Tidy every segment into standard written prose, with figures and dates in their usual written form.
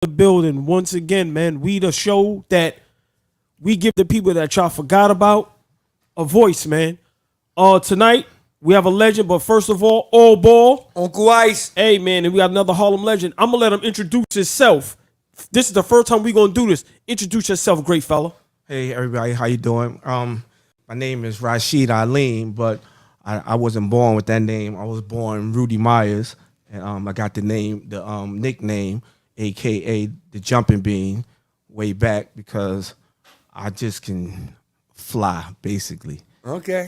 the building once again, man. We the show that we give the people that y'all forgot about a voice, man. Tonight we have a legend, but first of all ball. Uncle Ice. Hey, man, and we got another Harlem legend. I'm gonna let him introduce himself. This is the first time we gonna do this. Introduce yourself, great fella. Hey everybody, how you doing? My name is Rashid Alim, but I wasn't born with that name. I was born Rudy Myers, and I got the nickname, aka the Jumping Bean, way back because I just can fly, basically. Okay.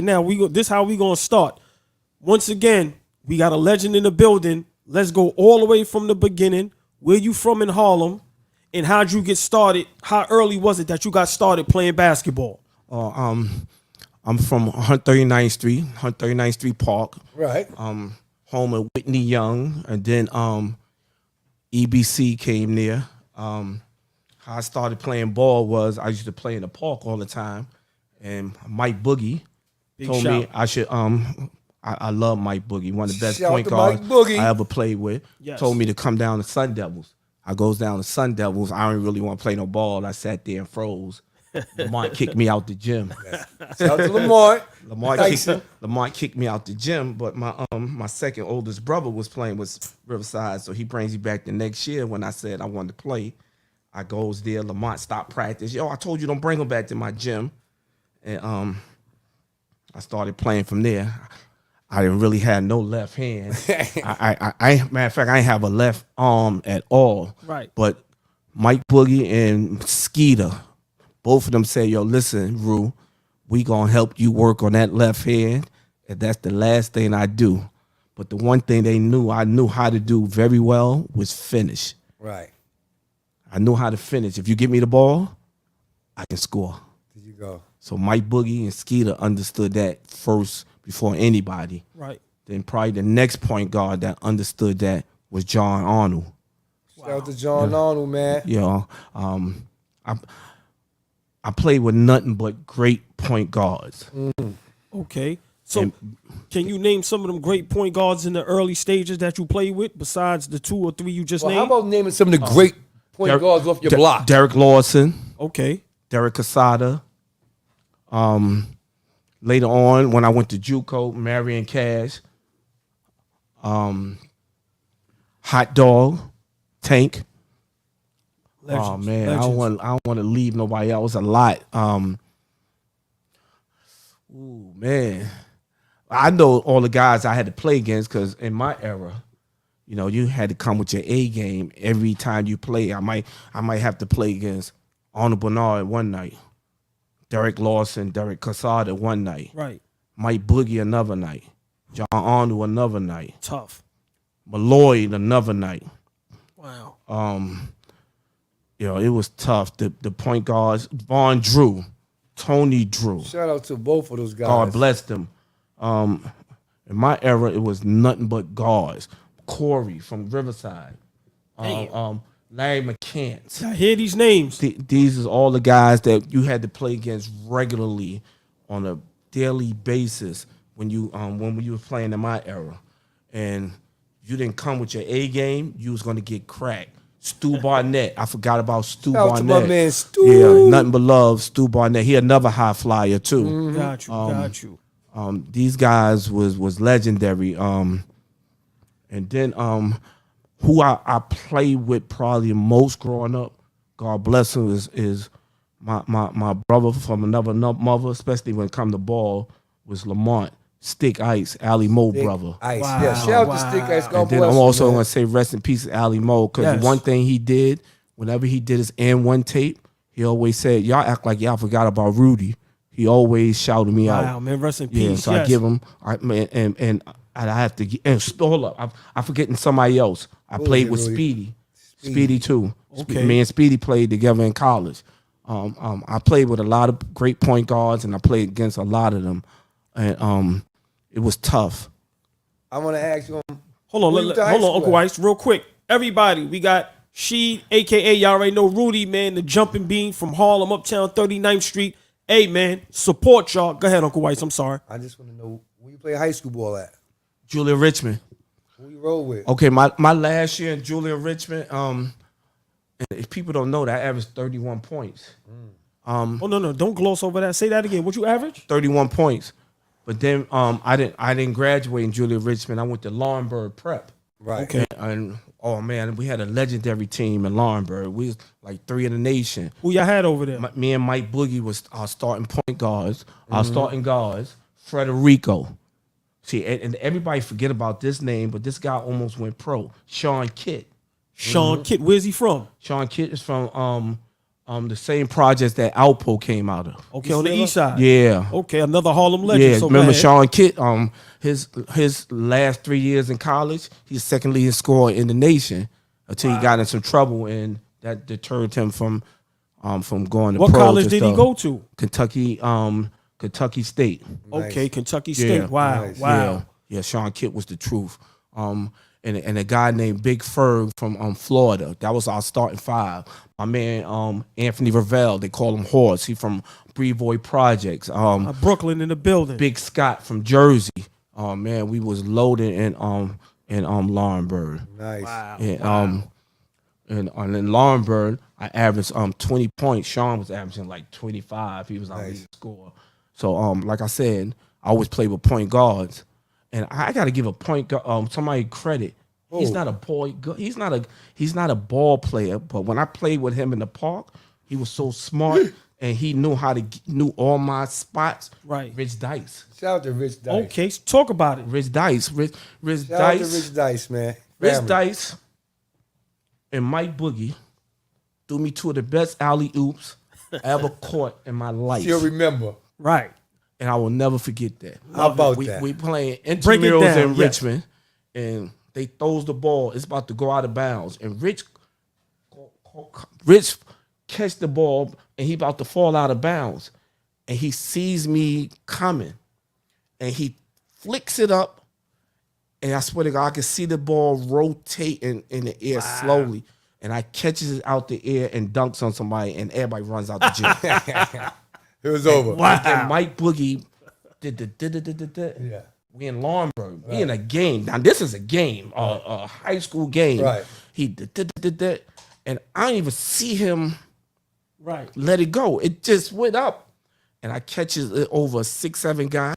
Now this how we gonna start. Once again, we got a legend in the building. Let's go all the way from the beginning. Where you from in Harlem, and how'd you get started? How early was it that you got started playing basketball? I'm from 139th Street, 139th Street Park. Right. Home of Whitney Young, and then EBC came there. How I started playing ball was I used to play in the park all the time, and Mike Boogie told me I should. I love Mike Boogie, one of the best point guards I ever played with. Yes. Told me to come down to Sun Devils. I goes down to Sun Devils. I don't really want to play no ball. I sat there and froze. Lamont kicked me out the gym. Shout out to Lamont. Lamont kicked me out the gym, but my second oldest brother was playing with Riverside, so he brings me back the next year when I said I wanted to play. I goes there. Lamont stopped practice. Yo, I told you don't bring him back to my gym, and I started playing from there. I didn't really have no left hand. Matter of fact, I didn't have a left arm at all. Right. But Mike Boogie and Skeeter, both of them said, yo, listen, Rue, we gonna help you work on that left hand, and that's the last thing I do. But the one thing I knew how to do very well was finish. Right. I knew how to finish. If you give me the ball, I can score. There you go. So Mike Boogie and Skeeter understood that first before anybody. Right. Then probably the next point guard that understood that was John Arnold. Shout out to John Arnold, man. You know, I played with nothing but great point guards. Okay. So can you name some of them great point guards in the early stages that you played with besides the 2 or 3 you just named? How about naming some of the great point guards off your block? Derek Lawson. Okay. Derek Casada. Later on, when I went to JUCO, Marion Cash, Hot Dog, Tank. Legends, Oh man, legends. I don't want to leave nobody else. A lot. Ooh man, I know all the guys I had to play against because in my era, you know, you had to come with your A game every time you play. I might have to play against Arnold Bernard one night. Derek Lawson, Derek Casada one night. Right. Mike Boogie another night. John Arnold another night. Tough. Malloy another night. Wow. You know, it was tough. The point guards, Vaughn Drew, Tony Drew. Shout out to both of those guys. God bless them. In my era, it was nothing but guards. Corey from Riverside. Larry McCants. I hear these names. These is all the guys that you had to play against regularly on a daily basis when you were playing in my era. And you didn't come with your A game, you was gonna get cracked. Stu Barnett. I forgot about Stu Shout out Barnett. to my man Stu. Yeah, nothing but love, Stu Barnett. He another high flyer too. Got you. These guys was legendary. And then who I played with probably the most growing up, God bless him, is my brother from another mother, especially when it come to ball, was Lamont Stick Ice, Ali Mo brother. Ice. Wow, Yeah, shout out to Stick Ice. God And then bless I'm him, also man. going to say rest in peace to Ali Mo, because Yes. one thing he did, whenever he did his N1 tape, he always said, y'all act like y'all forgot about Rudy. He always shouted me out. Wow, man, rest in peace. Yeah, so I give him, and I have to, and hold up, I'm forgetting somebody else. I played with Rudy? Speedy too. Okay. Me and Speedy played together in college. I played with a lot of great point guards, and I played against a lot of them, and it was tough. I want to ask you. Hold on, Uncle Ice, real quick. Everybody, we got She, a.k.a. y'all already know Rudy, man, the jumping bean from Harlem, Uptown 39th Street. Hey, man, support y'all. Go ahead, Uncle Weiss. I'm sorry. I just want to know where you play high school ball at. Julia Richmond. Who you roll with? Okay, my last year in Julia Richmond, And if people don't know that, I averaged 31 points. Oh no, don't gloss over that. Say that again. What you average? 31 points. But then I didn't graduate in Julia Richmond. I went to Laurinburg Prep. Right. Okay. And oh man, we had a legendary team in Laurinburg. We was like 3 in the nation. Who y'all had over there? Me and Mike Boogie was our starting point guards. Our starting guards, Frederico. See, and everybody forget about this name, but this guy almost went pro. Sean Kitt. Sean Kitt. Where's he from? Sean Kitt is from the same projects that Alpo came out of. Okay, on the east side. Yeah. Okay, another Harlem legend. Yeah, So remember go ahead. Sean Kitt? His last 3 years in college, he's second leading scorer in the nation until he got in some trouble, and that deterred him from going to What pro. college did he go to? Kentucky State. Okay, Kentucky State. Yeah. Wow, Nice. wow. Yeah, Sean Kitt was the truth. And a guy named Big Ferg from Florida. That was our starting 5. My man Anthony Ravel, they call him Horse. He from Brevoy Projects. Brooklyn in the building. Big Scott from Jersey. Oh man, we was loaded in Laurinburg. Nice. Wow. And in Laurinburg, I averaged 20 points. Sean was averaging like 25. He was our leading scorer. So like I said, I always play with point guards. And I got to give a point somebody credit. He's not a boy. He's not a ball player. But when I played with him in the park, he was so smart and he knew all my spots. Right. Rich Dice. Shout out to Rich Dice. Okay, so talk about it. Rich Dice. Rich Shout out to Dice. Rich Dice, man. Rich Family. Dice and Mike Boogie threw me 2 of the best alley oops I ever caught in my life. You'll remember. Right. And I will never forget that. How about that? We playing Break it intramurals down, in yes. Richmond, and they throws the ball. It's about to go out of bounds, and Rich catch the ball, and he about to fall out of bounds, and he sees me coming, and he flicks it up, and I swear to God, I can see the ball rotating in the air slowly, and I catches it out the air and dunks on somebody, and everybody runs out the gym. It was over. And Mike Boogie did the. Yeah. We in Laurinburg. We in a game. Now this is a game, a high school game. Right. He did that, and I didn't even see him Right. let it go. It just went up, and I catches it over a 6'7" guy,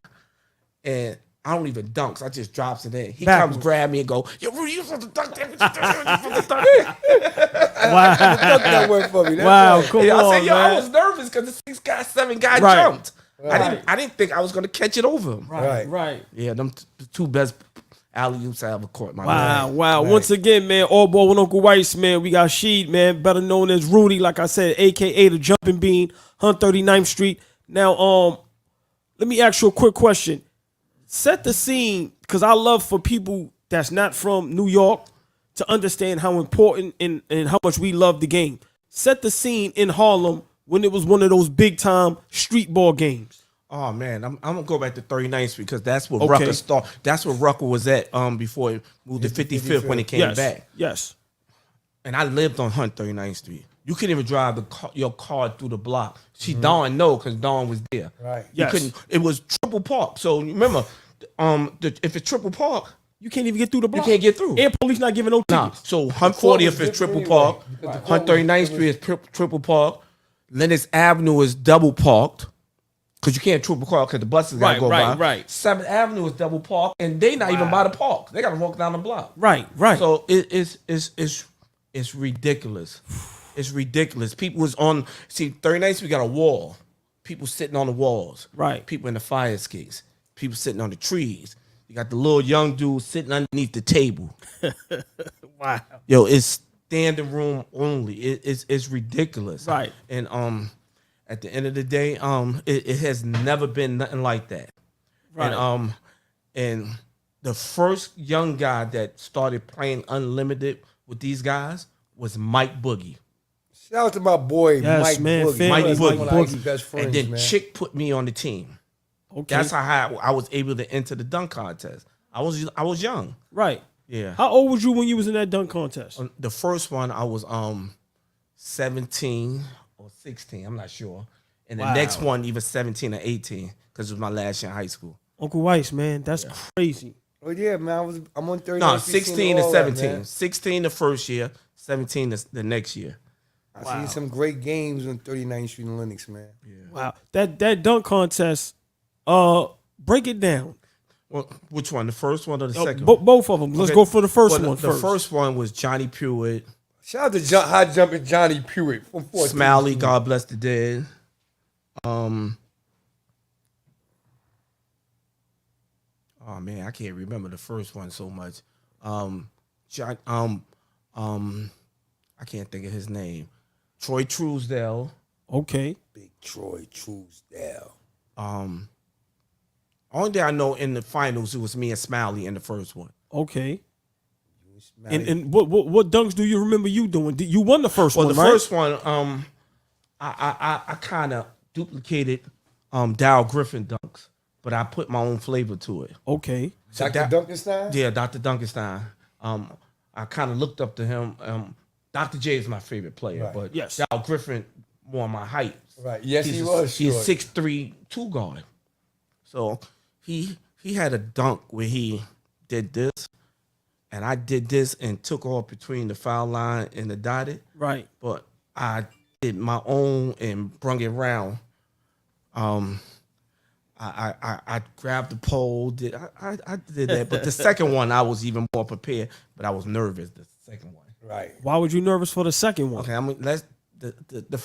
and I don't even dunks. I just drops it in. He Backwards. comes grab me and go, "Yo, Rudy, you supposed to dunk that? You supposed to dunk that?" Wow. Fuck that word for me. That's Wow. right. Come Yeah, I on, said, "Yo, man. I was nervous because the 6'7" guy Right. jumped. Right. I didn't think I was gonna catch it over him. Right. Right. Yeah, them the 2 best alley oops I ever caught in my Wow, life. wow. Right. Once again, man, all ball with Uncle Weiss, man. We got Rashid, man, better known as Rudy, like I said, aka the Jumping Bean, 139th Street. Now, let me ask you a quick question. Set the scene, because I love for people that's not from New York to understand how important and how much we love the game. Set the scene in Harlem when it was one of those big time street ball games. Oh man, I'm gonna go back to 39th Street because that's where Okay. Rucker started. That's where Rucker was at before it moved to 55th when it came Yes. back. Yes. And I lived on 139th Street. You couldn't even drive your car through the block. See, Dawn know because Dawn was there. Right. You Yes. couldn't. It was triple park. So remember, if it's triple park, You can't even get through the block. can't get through. Air police not giving no nah. tickets. So 140th is triple different park. anyway, because the court was- 139th Street is triple park. Lennox Avenue is double parked. Because you can't triple park because the buses got to go by. Right. 7th Avenue is double park, and they not even by the park. They got to walk down the block. Right. So it's ridiculous. It's ridiculous. People was on, 39th Street got a wall. People sitting on the walls. Right. People in the fire escapes. People sitting on the trees. You got the little young dude sitting underneath the table. Wow. Yo, it's standing room only. It's ridiculous. Right. And at the end of the day, it has never been nothing like that. Right. And the first young guy that started playing unlimited with these guys was Mike Boogie. Shout out to my boy Yes, Mike man, Boogie. family, That's Mike one of Ike's Boogie. best friends, And then man. Chick put me on the team. Okay. That's how I was able to enter the dunk contest. I was young. Right. Yeah. How old was you when you was in that dunk contest? The first one I was 17 or 16, I'm not sure. And the Wow. next one either 17 or 18 because it was my last year in high school. Uncle Weiss, man, that's crazy. Oh yeah, man. I'm on 30. No, 16 to 17. 16 the first year, 17 the next year. I seen some great games on 39th Street and Lenox, man. Wow. That dunk contest, break it down. Well, which one? The first one or the second one? Both of them. Let's go for the first one The first. first one was Johnny Pruitt. Shout out to high jumping Johnny Pruitt from 14th Smiley, Street. God bless the dead. Oh man, I can't remember the first one so much. I can't think of his name. Troy Truesdale. Okay. Big Troy Truesdale. Only thing I know in the finals it was me and Smiley in the first one. Okay. And what dunks do you remember you doing? You won the first one, the right? first one, I kind of duplicated Dow Griffin dunks, but I put my own flavor to it. Okay. Dr. Duncanstein? Yeah, Dr. Duncanstein. I kind of looked up to him. Dr. J is my favorite player, Right. but Yes. Dow Griffin won my height. Right. Yes, he was. He's short. 6'3", 2 guard. So he had a dunk where he did this, and I did this and took off between the foul line and the dotted. Right. But I did my own and brung it around. I grabbed the pole. I did that, but the second one I was even more prepared, but I was nervous. The second one. Right. Why was you nervous for the second one? Okay, the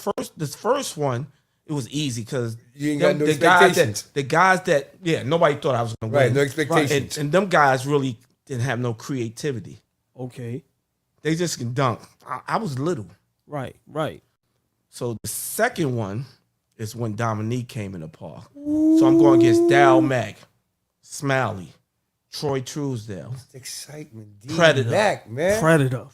first one. It was easy because You ain't got no expectations. the guys that nobody thought I was gonna win. Right. No expectations. And them guys really didn't have no creativity. Okay. They just can dunk. I was little. Right. Right. So the second one is when Dominique came in the park. So I'm going against Dal Mack, Smiley, Troy Truesdale, Excitement. Predator. Back, man. Predator,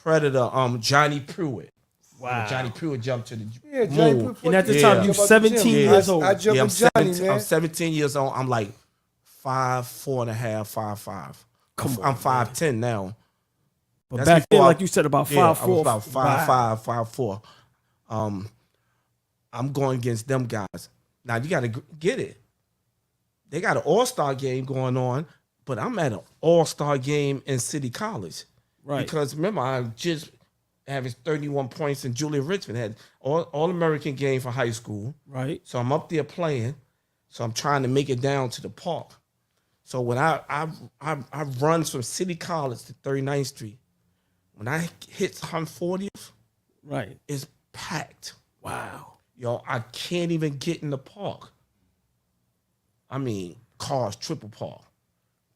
Johnny Pruitt. Wow. Johnny Pruitt jumped to the Yeah, Johnny moon. Pruitt. And at the Yeah. time, you Jump out the 17 gym. years old. I jumped Yeah, I'm with Johnny, 17, man. I'm 17 years old. I'm like 5'4" and a half, 5'5". I'm 5'10" now. But That's back then, before like you said, about 5'4". I was about 5'5", 5'4". I'm going against them guys. Now you got to get it. They got an all-star game going on, but I'm at an all-star game in City College. Right. Because remember, I just averaged 31 points, and Julia Richmond had all-American game for high school. Right. So I'm up there playing. So I'm trying to make it down to the park. So when I run from City College to 39th Street, when I hit 140th, Right. it's packed. Wow. Yo, I can't even get in the park. I mean, cars triple park.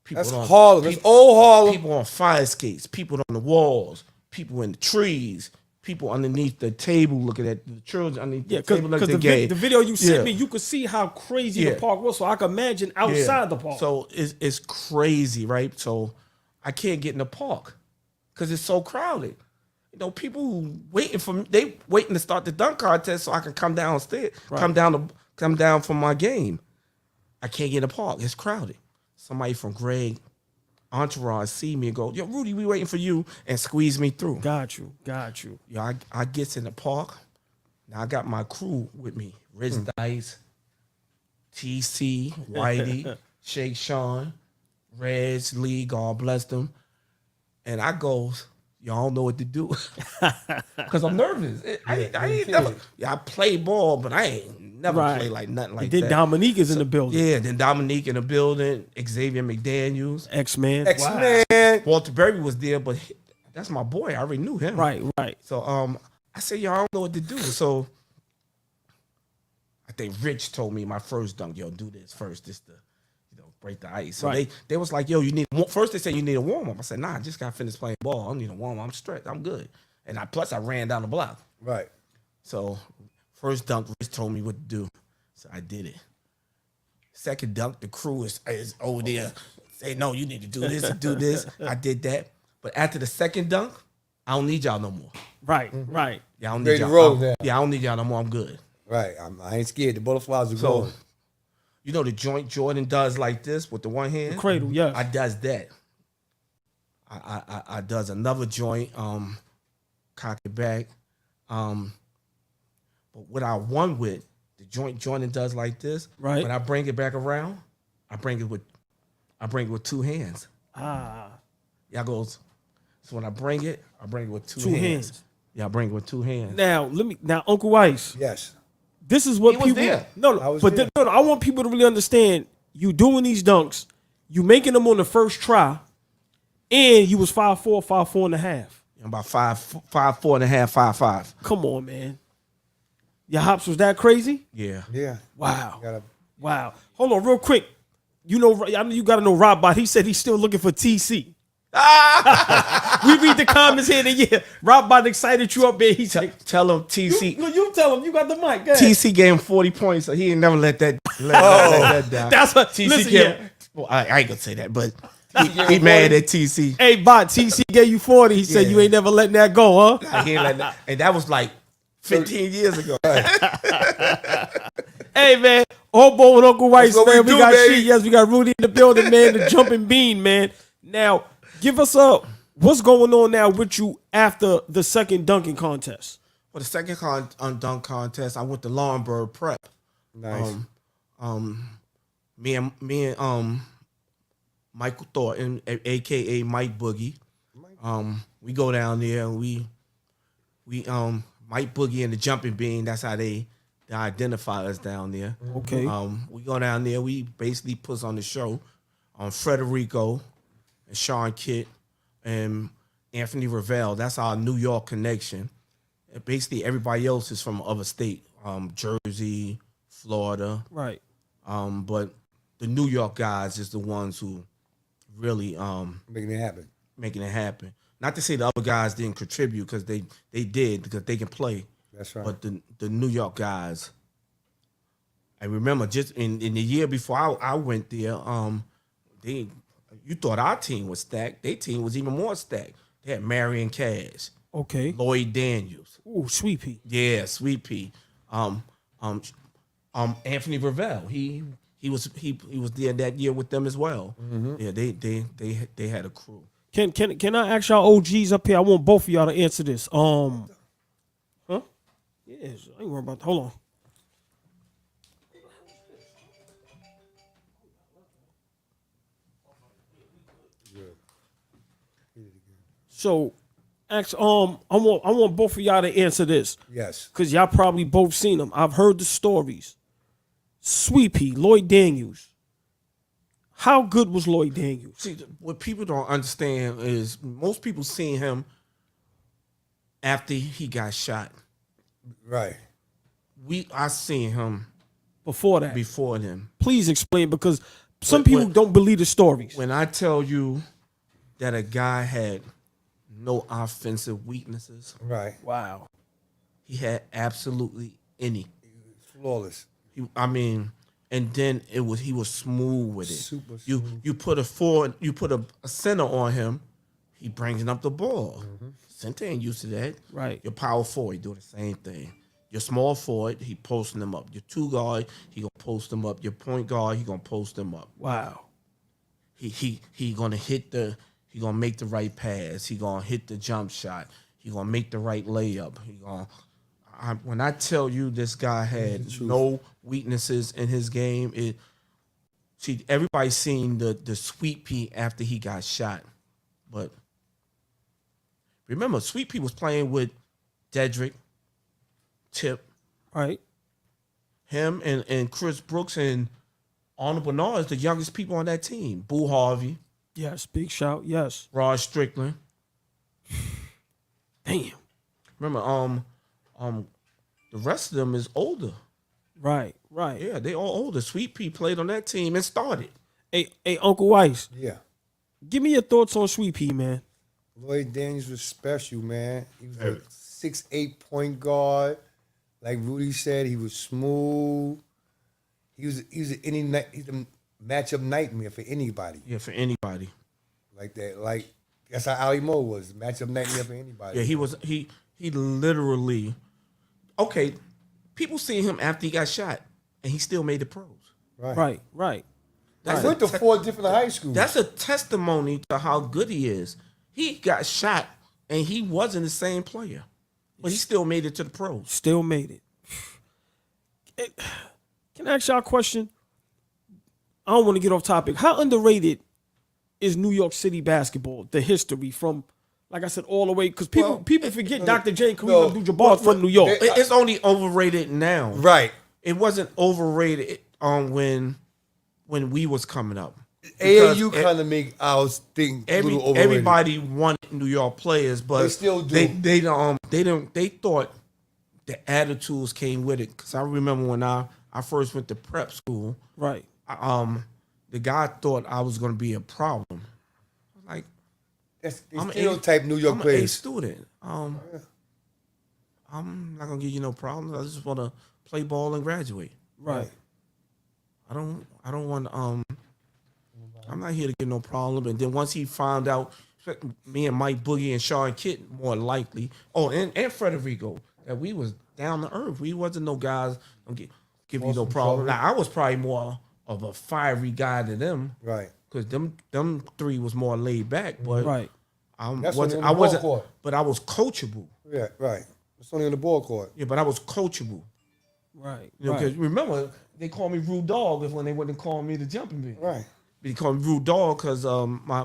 People That's Harlem. That's old Harlem. People on fire skates. People on the walls. People in the trees. People underneath the table looking at the children underneath Yeah, the table because looking at the game. the video you sent Yeah. me, you could see how crazy Yeah. the park was. So I could imagine Yeah. outside the park. So it's crazy, right? So I can't get in the park because it's so crowded. You know, people waiting to start the dunk contest so I can come downstairs, Right. come down from my game. I can't get in the park. It's crowded. Somebody from Greg Entourage see me and go, "Yo, Rudy, we waiting for you," and squeeze me through. Got you. Yo, I gets in the park. Now I got my crew with me: Rich Dice, TC, Whitey, Shake Sean, Reg, Lee, God bless them. And I goes, y'all don't know what to do. Because I'm nervous. I ain't never, I play ball, but I ain't never play like nothing like and then that. Dominique is in the building. Yeah, then Dominique in the building, Xavier McDaniels. X-Man. X-Man. Walter Berry was there, but that's my boy. I already knew him. Right. So I said, y'all don't know what to do. So I think Rich told me my first dunk, yo, do this first, just to, break the ice. So they was like, yo, you need, first they said you need a warm-up. I said, nah, I just got finished playing ball. I don't need a warm-up. I'm straight. I'm good. And plus I ran down the block. Right. So first dunk, Rich told me what to do. So I did it. Second dunk, the crew is over there. Say, no, you need to do this and do this. I did that. But after the second dunk, I don't need y'all no more. Right. Yeah, I don't Ready need to y'all. roll now. Yeah, I don't need y'all no more. I'm good. Right. I ain't scared. The butterflies are So, going. you know the joint Jordan does like this with the one hand? The cradle, yes. I does that. I does another joint, cock it back. But what I won with, the joint Jordan does like this. Right. When I bring it back around, I bring it with two hands. Ah. Y'all goes, so when I bring it with two hands. Yeah, I bring it with two hands. Now, Uncle Ice. Yes. This is what He was people. there. No, I want people to really understand. You doing these dunks, you making them on the first try, and you was 5'4", 5'4.5". About 5'4.5", 5'5". Come on, man. Your hops was that crazy? Yeah. Yeah. Wow. Wow. Hold on, real quick. I know you got to know Rob Bot. He said he's still looking for TC. We read the comments here. Rob Bot excited you up there. He's like, Tell him TC. you tell him. You got the mic. Go ahead. TC gave him 40 points, so he ain't never let that down. That's what TC listen, gave. yeah. Well, I ain't gonna say that, but he mad at TC. Hey, Bot, TC gave you 40. He said you ain't never letting that go, huh? He ain't letting that, and that was like 15 years ago. Hey, man. Hobo and Uncle Rice, what man. we We do, got baby. Sheet. Yes, we got Rudy in the building, man. The jumping bean, man. Now, give us up. What's going on now with you after the second dunking contest? For the second dunk contest, I went to Laurinburg Prep. Nice. Me and Michael Thornton, aka Mike Boogie. We go down there and we Mike Boogie and the Jumping Bean. That's how they identify us down there. Okay. We go down there. We basically put on the show on Frederico and Sean Kitt and Anthony Ravel. That's our New York connection. And basically, everybody else is from other state, Jersey, Florida. Right. But the New York guys is the ones who really Making it happen. Not to say the other guys didn't contribute, because they did, because they can play. That's right. But the New York guys, I remember just in the year before I went there, you thought our team was stacked. Their team was even more stacked. They had Marion Cash, Okay. Lloyd Daniels, Ooh, Sweet Pea. yeah, Sweet Pea, Anthony Ravel. He was there that year with them as well. Mm-hmm. Yeah, they had a crew. Can I ask y'all OGs up here? I want both of y'all to answer this. Huh? Yes, I ain't worried about that. Hold on. So, I want both of y'all to answer this. Yes. Because y'all probably both seen them. I've heard the stories. Sweet Pea, Lloyd Daniels. How good was Lloyd Daniels? See, what people don't understand is most people seen him after he got shot. Right. I seen him Before that. before then. Please explain, because some people don't believe the stories. When I tell you that a guy had no offensive weaknesses, Right. Wow. he had absolutely any. Flawless. And then he was smooth with it. Super You put a forward, you put a center on him, he brings up the ball. Center ain't used to that. Right. Your power forward, he do the same thing. Your small forward, he posting them up. Your two guard, he gonna post them up. Your point guard, he gonna post them up. Wow. He gonna he gonna make the right pass. He gonna hit the jump shot. He gonna make the right layup. When I tell you this guy had no weaknesses in his game, everybody seen the Sweet Pea after he got shot, but remember, Sweet Pea was playing with Dedrick, Tip, Right. him and Chris Brooks and Arnold Bernard is the youngest people on that team. Boo Harvey, Yes. Big shout. Yes. Rod Strickland. Damn. Remember, the rest of them is older. Right. Right. Yeah, they all older. Sweet Pea played on that team and started. Hey, Uncle Weiss, Yeah. give me your thoughts on Sweet Pea, man. Lloyd Daniels was special, man. He was a 6'8" point guard. Like Rudy said, he was smooth. He's a matchup nightmare for anybody. Yeah, for anybody. Like that. Like that's how Ali Moore was. Matchup nightmare for anybody. Yeah, he literally. Okay, people seen him after he got shot, and he still made the pros. Right. Right. He went to 4 different high schools. That's a testimony to how good he is. He got shot, and he wasn't the same player, but he still made it to the pros. Still made it. Can I ask y'all a question? I don't want to get off topic. How underrated is New York City basketball? The history from like I said, all the way because people forget Dr. J and Kareem no, Abdul-Jabbar from New York. It's only overrated now. Right. It wasn't overrated when we was coming up. AAU kind of make our thing a little overrated. Everybody wanted New York players, but They still do. They thought the attitudes came with it. Because I remember when I first went to prep school, Right. the guy thought I was going to be a problem. Like, That's stereotype New York players. I'm a student. I'm not gonna give you no problems. I just want to play ball and graduate. Right. I don't want. I'm not here to get no problem. And then once he found out, me and Mike Boogie and Sean Kitt more likely. Oh, and Federico, that we was down to earth. We wasn't no guys don't give you no problem. Now I was probably more of a fiery guy than them. Right. Because them three was more laid back, but Right. I wasn't, but I was coachable. Yeah, right. It's only on the ball court. Yeah, but I was coachable. Right. You know, because remember they called me Rude Dog when they wouldn't call me the jumping bean. Right. They called me Rude Dog because my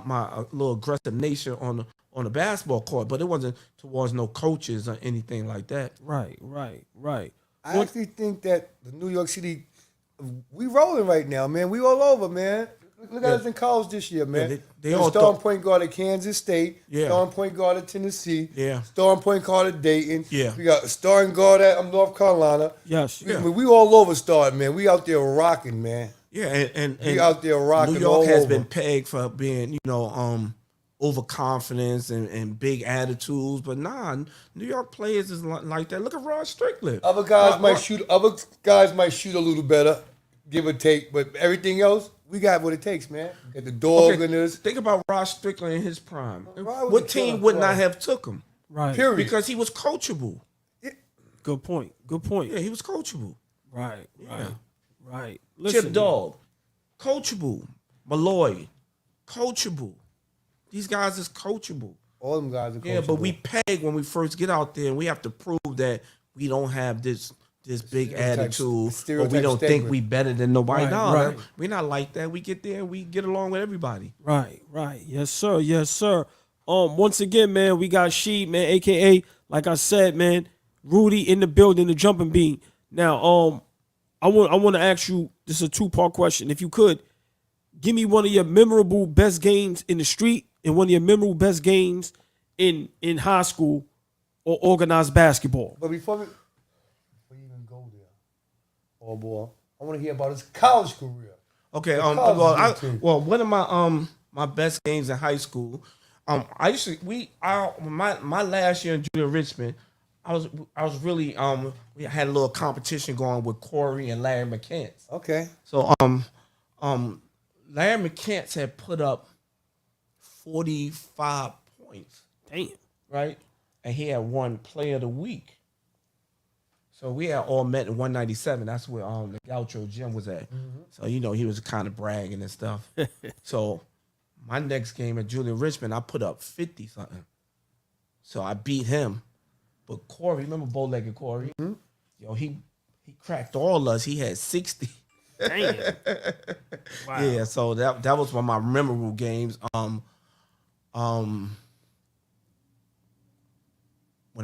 little aggressive nature on the basketball court, but it wasn't towards no coaches or anything like that. Right. I actually think that the New York City, we rolling right now, man. We all over, man. Look at us in college this year, man. Yeah, they all starting point guard at Kansas State. Yeah. Starting point guard at Tennessee. Yeah. Starting point guard at Dayton. Yeah. We got a starting guard at North Carolina. Yes. We all over starting, man. We out there rocking, man. Yeah, and we out there rocking. New York all has over. been pegged for being, overconfidence and big attitudes, but nah, New York players is like that. Look at Rod Strickland. Other guys might shoot. Other guys might shoot a little better, give or take. But everything else, we got what it takes, man. We got the dog in us. Think about Rod Strickland in his prime. Rod was What a team killer, would bro. not have took him? Right. Period. Because he was coachable. Good point. Yeah, he was coachable. Right. Yeah. Right. Chip Dog, coachable. Malloy, coachable. These guys is coachable. All them guys are coachable. Yeah, but we peg when we first get out there, and we have to prove that we don't have this big attitude, or we don't think we better than nobody. Right, No, right. we're not like that. We get there, and we get along with everybody. Right. Yes, sir. Once again, man, we got Sheed, man, aka, like I said, man, Rudy in the building, the jumping bean. Now, I want to ask you, this is a 2-part question. If you could, give me one of your memorable best games in the street and one of your memorable best games in high school or organized basketball. But before we even go there, oh boy, I want to hear about his college career. Okay. college team. One of my best games in high school. My last year in junior Richmond, I was really we had a little competition going with Corey and Larry McCants. Okay. So Larry McCants had put up 45 points. Damn. Right? And he had won Player of the Week. So we had all met in 197. That's where the Gaucho gym was at. Mm-hmm. So, he was kind of bragging and stuff. So my next game at Julian Richmond, I put up 50-something. So I beat him. But Corey, remember bow-legged Corey? Mm-hmm. He cracked all us. He had 60. Damn. Wow. Yeah, so that was one of my memorable games. When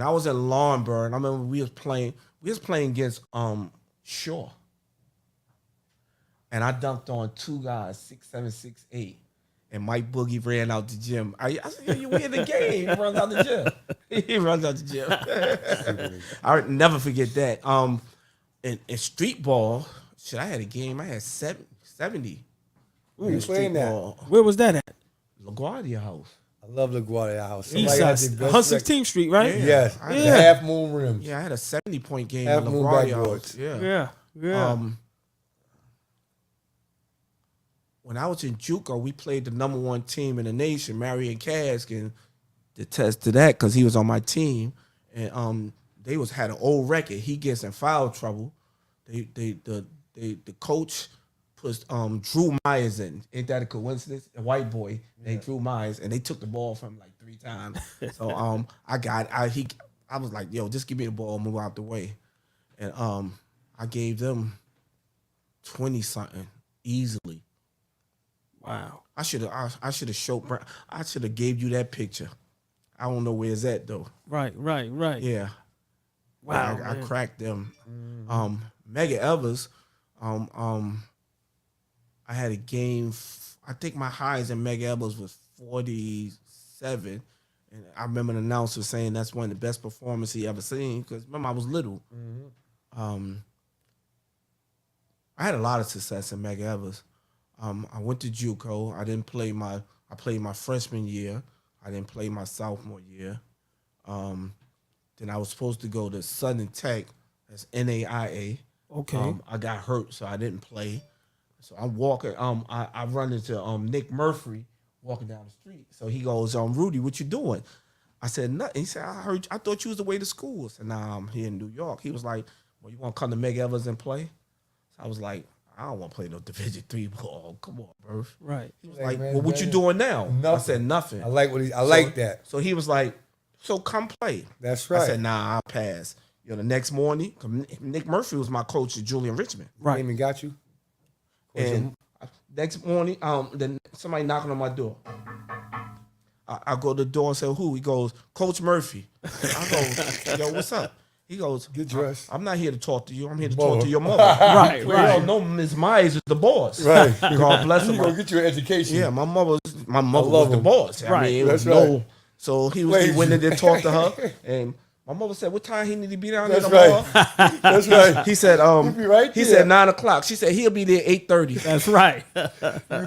I was in Laurinburg, I remember we was playing against Shaw. And I dunked on 2 guys, 6'7", 6'8". And Mike Boogie ran out the gym. I said, you win the game. He runs out the gym. He runs out the gym. I would never forget that. In street ball, I had a game. I had 70. Who you playing that? Where was that at? LaGuardia House. I love LaGuardia House. East side, 116th Street, right? Yeah. Yes. I The had- half moon rims. Yeah, I had a 70-point game Half in moon LaGuardia backboards. House. Yeah. When I was in JUCO, we played the number 1 team in the nation. Marion Cass can attest to that because he was on my team, and they had an old record. He gets in foul trouble. The coach puts Drew Myers in. Ain't that a coincidence? A white boy named Drew Myers, and they took the ball from him like 3 times. So I was like, yo, just give me the ball, move out the way, and I gave them 20-something easily. Wow. I should have showed. I should have gave you that picture. I don't know where it's at though. Right. Yeah. Wow, I man. cracked them. Mega Evers, I had a game. I think my highest in Mega Evers was 47. And I remember the announcer saying that's one of the best performances he ever seen. Because remember, I was little. I had a lot of success in Mega Evers. I went to JUCO. I played my freshman year. I didn't play my sophomore year. Then I was supposed to go to Southern Tech. That's NAIA. Okay. I got hurt, so I didn't play. So I'm walking. I run into Nick Murphy walking down the street. So he goes, Rudy, what you doing? I said nothing. He said, I thought you was away to school. I said, nah, I'm here in New York. He was like, well, you want to come to Mega Evers and play? So I was like, I don't want to play no Division III ball. Come on, bro. Right. He was Hey, like, man, well, what you doing now? Nothing. I said nothing. I like that. So he was like, so come play. That's right. I said, nah, I'll pass. The next morning, Nick Murphy was my coach at Julian Richmond. Right. Came and got you. And next morning, then somebody knocking on my door. I go to the door and say, who? He goes, Coach Murphy. I go, yo, what's up? He goes, Get dressed. I'm not here to talk to you. I'm here to talk to your mother. Right. Well, you know, Ms. Myers is the boss. Right. God bless her. You gonna get your education. Yeah, my mother love was the him. boss. I Right. mean, it That's was right. no. So he Played went in you. there to talk to her, and my mother said, "What time he need to be down there That's tomorrow?" right. That's right. He said, be right he there. said 9 o'clock. She said he'll be there 8:30, That's right. You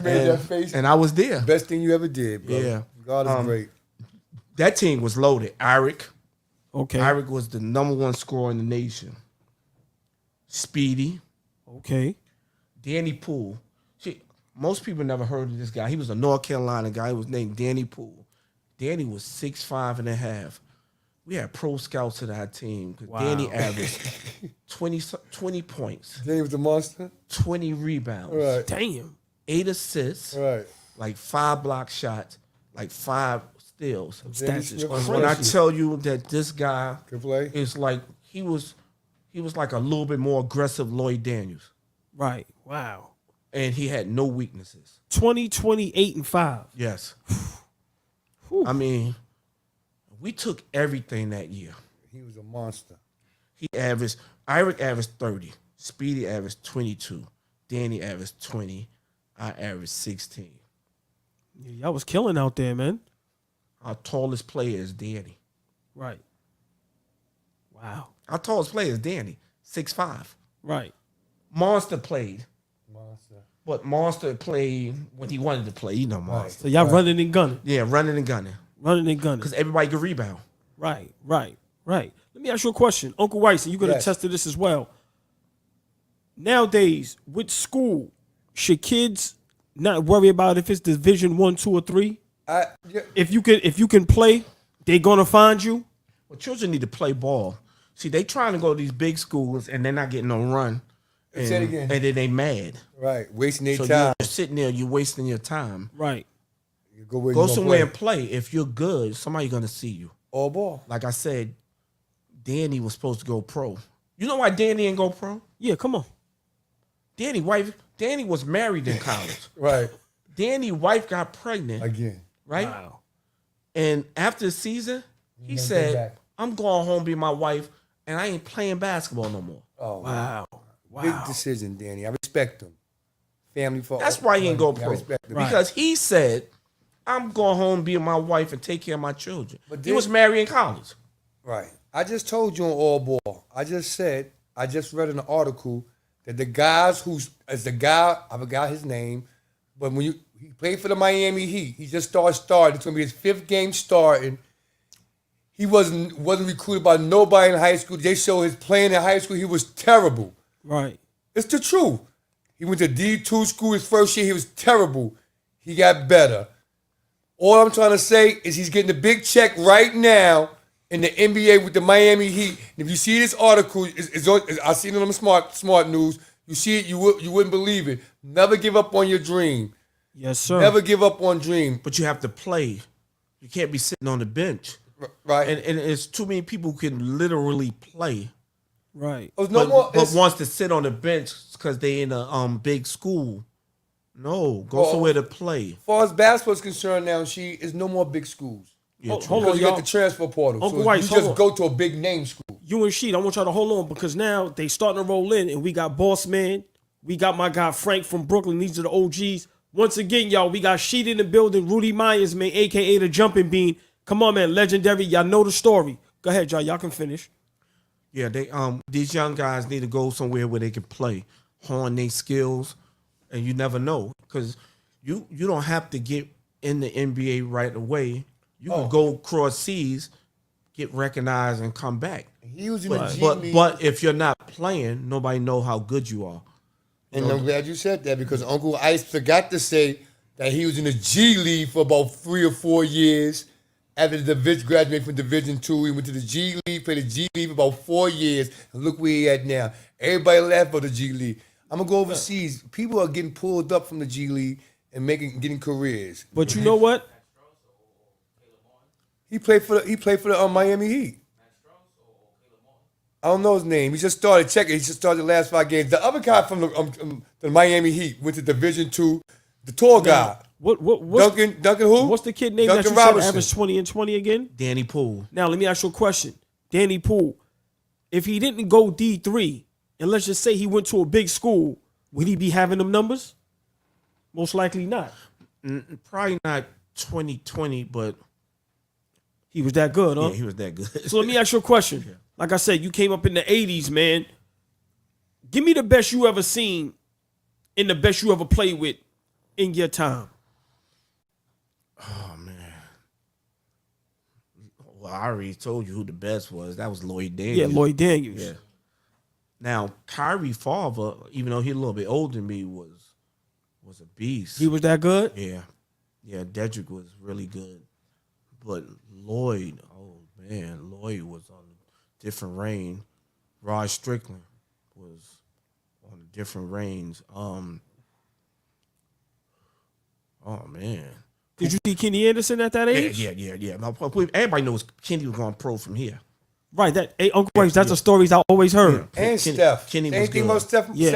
made that face. and I was there. Best thing you ever did, bro. Yeah. God is great. That team was loaded. Eric Okay. was the #1 scorer in the nation. Speedy, Okay. Danny Poole. Most people never heard of this guy. He was a North Carolina guy. He was named Danny Poole. Danny was 6'5" and a half. We had pro scouts to that team because Wow. Danny averaged 20 points, Danny was the monster. 20 rebounds, Right. Damn. 8 assists, Right. like 5 block shots, like 5 steals. Danny Stats is Smith was When I crazy. tell you that this guy Can play. is like he was like a little bit more aggressive Lloyd Daniels, Right. Wow. and he had no weaknesses. 20, 28, and 5. Yes, Whew. I mean, we took everything that year. He was a monster. Eric averaged 30, Speedy averaged 22, Danny averaged 20, I averaged 16. Yeah, y'all was killing out there, man. Our tallest player is Danny. Right. Wow. Our tallest player is Danny, 6'5". Right. Monster played, Monster. but Monster played when he wanted to play. You know Monster. So y'all running and gunning. Yeah, running and gunning. Running and gunning. Because everybody could rebound. Right. Let me ask you a question. Uncle Weiss, and you could Yes. attest to this as well. Nowadays, with school, should kids not worry about if it's Division 1, 2, or 3? Yeah, If you can play, they gonna find you. Well, children need to play ball. See, they trying to go to these big schools and they're not getting no run. And, Say it again. And then they mad. right. Wasting their So time. you're sitting there, you're wasting your time. Right. You go where Go you gonna somewhere play. and play. If you're good, somebody's gonna see you. All ball. Like I said, Danny was supposed to go pro. You know why Danny ain't go pro? Yeah, come on. Danny was married in college. Right. Danny's wife got pregnant, Again. right? Wow. And after the season, he Never said, came back. I'm going home be my wife, and I ain't playing basketball no more. Oh, Wow. big Wow. decision, Danny. I respect him. Family for That's why he ain't go I pro. respect him. Right. Because he said, I'm going home, be with my wife, and take care of my children. But He then- was married in college. Right. I just told you on all ball. I just read in an article that the guys I forgot his name, but when he played for the Miami Heat, he just started. It's gonna be his 5th game starting. He wasn't recruited by nobody in high school. They show his playing in high school. He was terrible. Right. It's the truth. He went to D2 school his first year. He was terrible. He got better. All I'm trying to say is he's getting a big check right now in the NBA with the Miami Heat. And if you see this article, I seen it on Smart News. You see it, you wouldn't believe it. Never give up on your dream. Yes, sir. Never give up on dream. But you have to play. You can't be sitting on the bench. Right? And it's too many people who can literally play. Right. There's no more. But wants to sit on the bench because they in a big school. No, go Oh. somewhere to play. As far as basketball is concerned now, is no more big schools. Hold Because on, you got y'all. the transfer portal. Uncle So White, you hold just on. go to a big name school. You and Sheed, I want y'all to hold on because now they starting to roll in, and we got Boss Man. We got my guy Frank from Brooklyn. These are the OGs. Once again, y'all, we got Sheed in the building. Rudy Myers, man, a.k.a. the Jumping Bean. Come on, man. Legendary. Y'all know the story. Go ahead, y'all. Y'all can finish. Yeah, they these young guys need to go somewhere where they can play, hone their skills, and you never know because you don't have to get in the NBA right away. You can go cross seas, get recognized, and come back. He was in the G League. But if you're not playing, nobody know how good you are. And I'm glad you said that because Uncle Ice forgot to say that he was in the G League for about 3 or 4 years. After the graduated from Division II, he went to the G League, played the G League for about 4 years, and look where he at now. Everybody laugh for the G League. I'm gonna go overseas. People are getting pulled up from the G League and getting careers. But you know what? He played for the Miami Heat. I don't know his name. He just started checking. He just started the last 5 games. The other guy from the Miami Heat went to Division II. The tall guy. What's Duncan who? What's the kid name Duncan that you Robinson. said averaged 20 and 20 again? Danny Poole. Now, let me ask you a question. Danny Poole, if he didn't go D3, and let's just say he went to a big school, would he be having them numbers? Most likely not. Probably not 2020, but He was that good, huh? yeah, he was that good. So let me ask you a question. Like I said, you came up in the 80s, man. Give me the best you ever seen and the best you ever played with in your time. Oh man. Well, I already told you who the best was. That was Lloyd Daniels. Yeah, Lloyd Daniels. Yeah. Now, Kyrie Farver, even though he's a little bit older than me, was a beast. He was that good? Yeah. Yeah, Dedrick was really good. But Lloyd, oh man, Lloyd was on a different range. Rod Strickland was on a different range. Oh man. Did you see Kenny Anderson at that age? Yeah. Everybody knows Kenny was going pro from here. Right. That Uncle Waves, that's the stories I always heard. And Steph. Kenny Same was thing good. about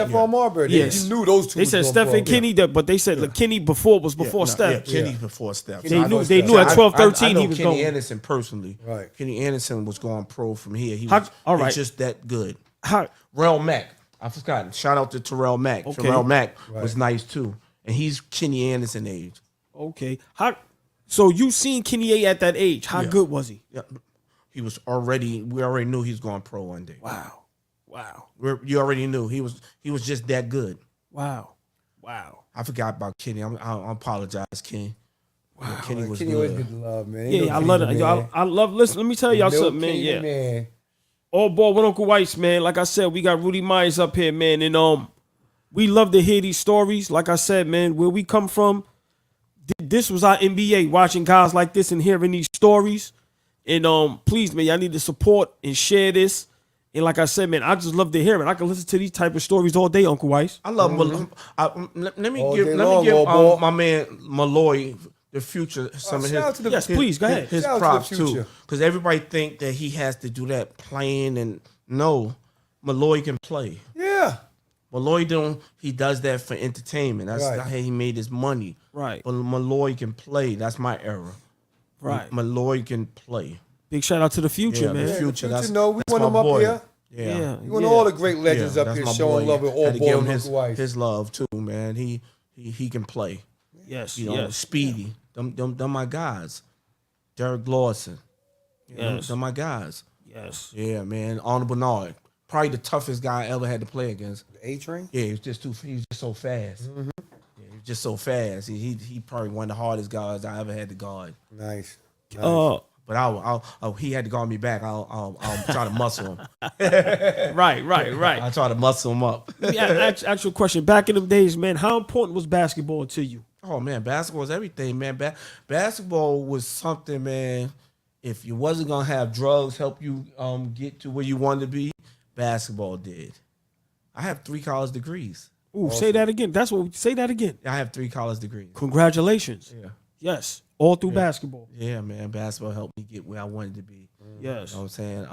Stephon Marbury. Yes. You knew those two. They said Steph and Kenny, but they said like, Kenny was before Steph. Yeah, Kenny before Steph. They knew at 12, 13 I know he was Kenny going. Anderson personally. Right. Kenny Anderson was going pro from here. He How- was all right. he's just that good. How, Terrell Mack. I forgot. Shout out to Terrell Mack. Okay. Terrell Mack was nice too. And he's Kenny Anderson age. okay. So you seen Kenny A at that age. How good was he? Yeah. We already knew he was going pro one day. Wow. You already knew he was just that good. Wow. I forgot about Kenny. I apologize, Kenny. Wow. Kenny was Kenny good. always get the love, man. Yeah, I love it. I love. Listen, let me tell y'all something, man. Yeah. Man. All ball with Uncle White's, man. Like I said, we got Rudy Myers up here, man, and we love to hear these stories. Like I said, man, where we come from, this was our NBA. Watching guys like this and hearing these stories, and please, man, y'all need to support and share this. And like I said, man, I just love to hear it. I can listen to these type of stories all day, Uncle Weiss. I love let me All give day long, my man Malloy the future some of shout out to his the- Please, go ahead. his Shout out to the props too, future. because everybody think that he has to do that playing, and no, Malloy can play. Yeah. Malloy he does that for entertainment. That's Right. how he made his money. Right. But Malloy can play. That's my era. Right. Malloy can play. Big shout out to the future, Yeah, man. the Yeah, future. the That's, future, no, we that's want my him up boy. here. Yeah. We want all the great legends up that's here my showing boy. love with all Had to give ball him and his, Uncle Weiss. his love too, man. He can play. Yes. You know, Yes. Speedy. Them my guys. Derek Lawson. Yes. Them my guys. Yes. Yeah, man. Arnold Bernard. Probably the toughest guy I ever had to play against. A-Train? Yeah, he was just so fast. Yeah, he was just so fast. He probably one of the hardest guys I ever had to guard. Nice. But he had to guard me back. I'll try to muscle him. Right. I try to muscle him up. Yeah, actual question. Back in them days, man, how important was basketball to you? Oh man, basketball is everything, man. Basketball was something, man. If you wasn't gonna have drugs help you get to where you wanted to be, basketball did. I have 3 college degrees. Ooh, awesome. Say that again. Say that again. I have 3 college degrees. Congratulations. Yeah. Yes. All through basketball. Yeah, man. Basketball helped me get where I wanted to be. Yes. You know what I'm saying?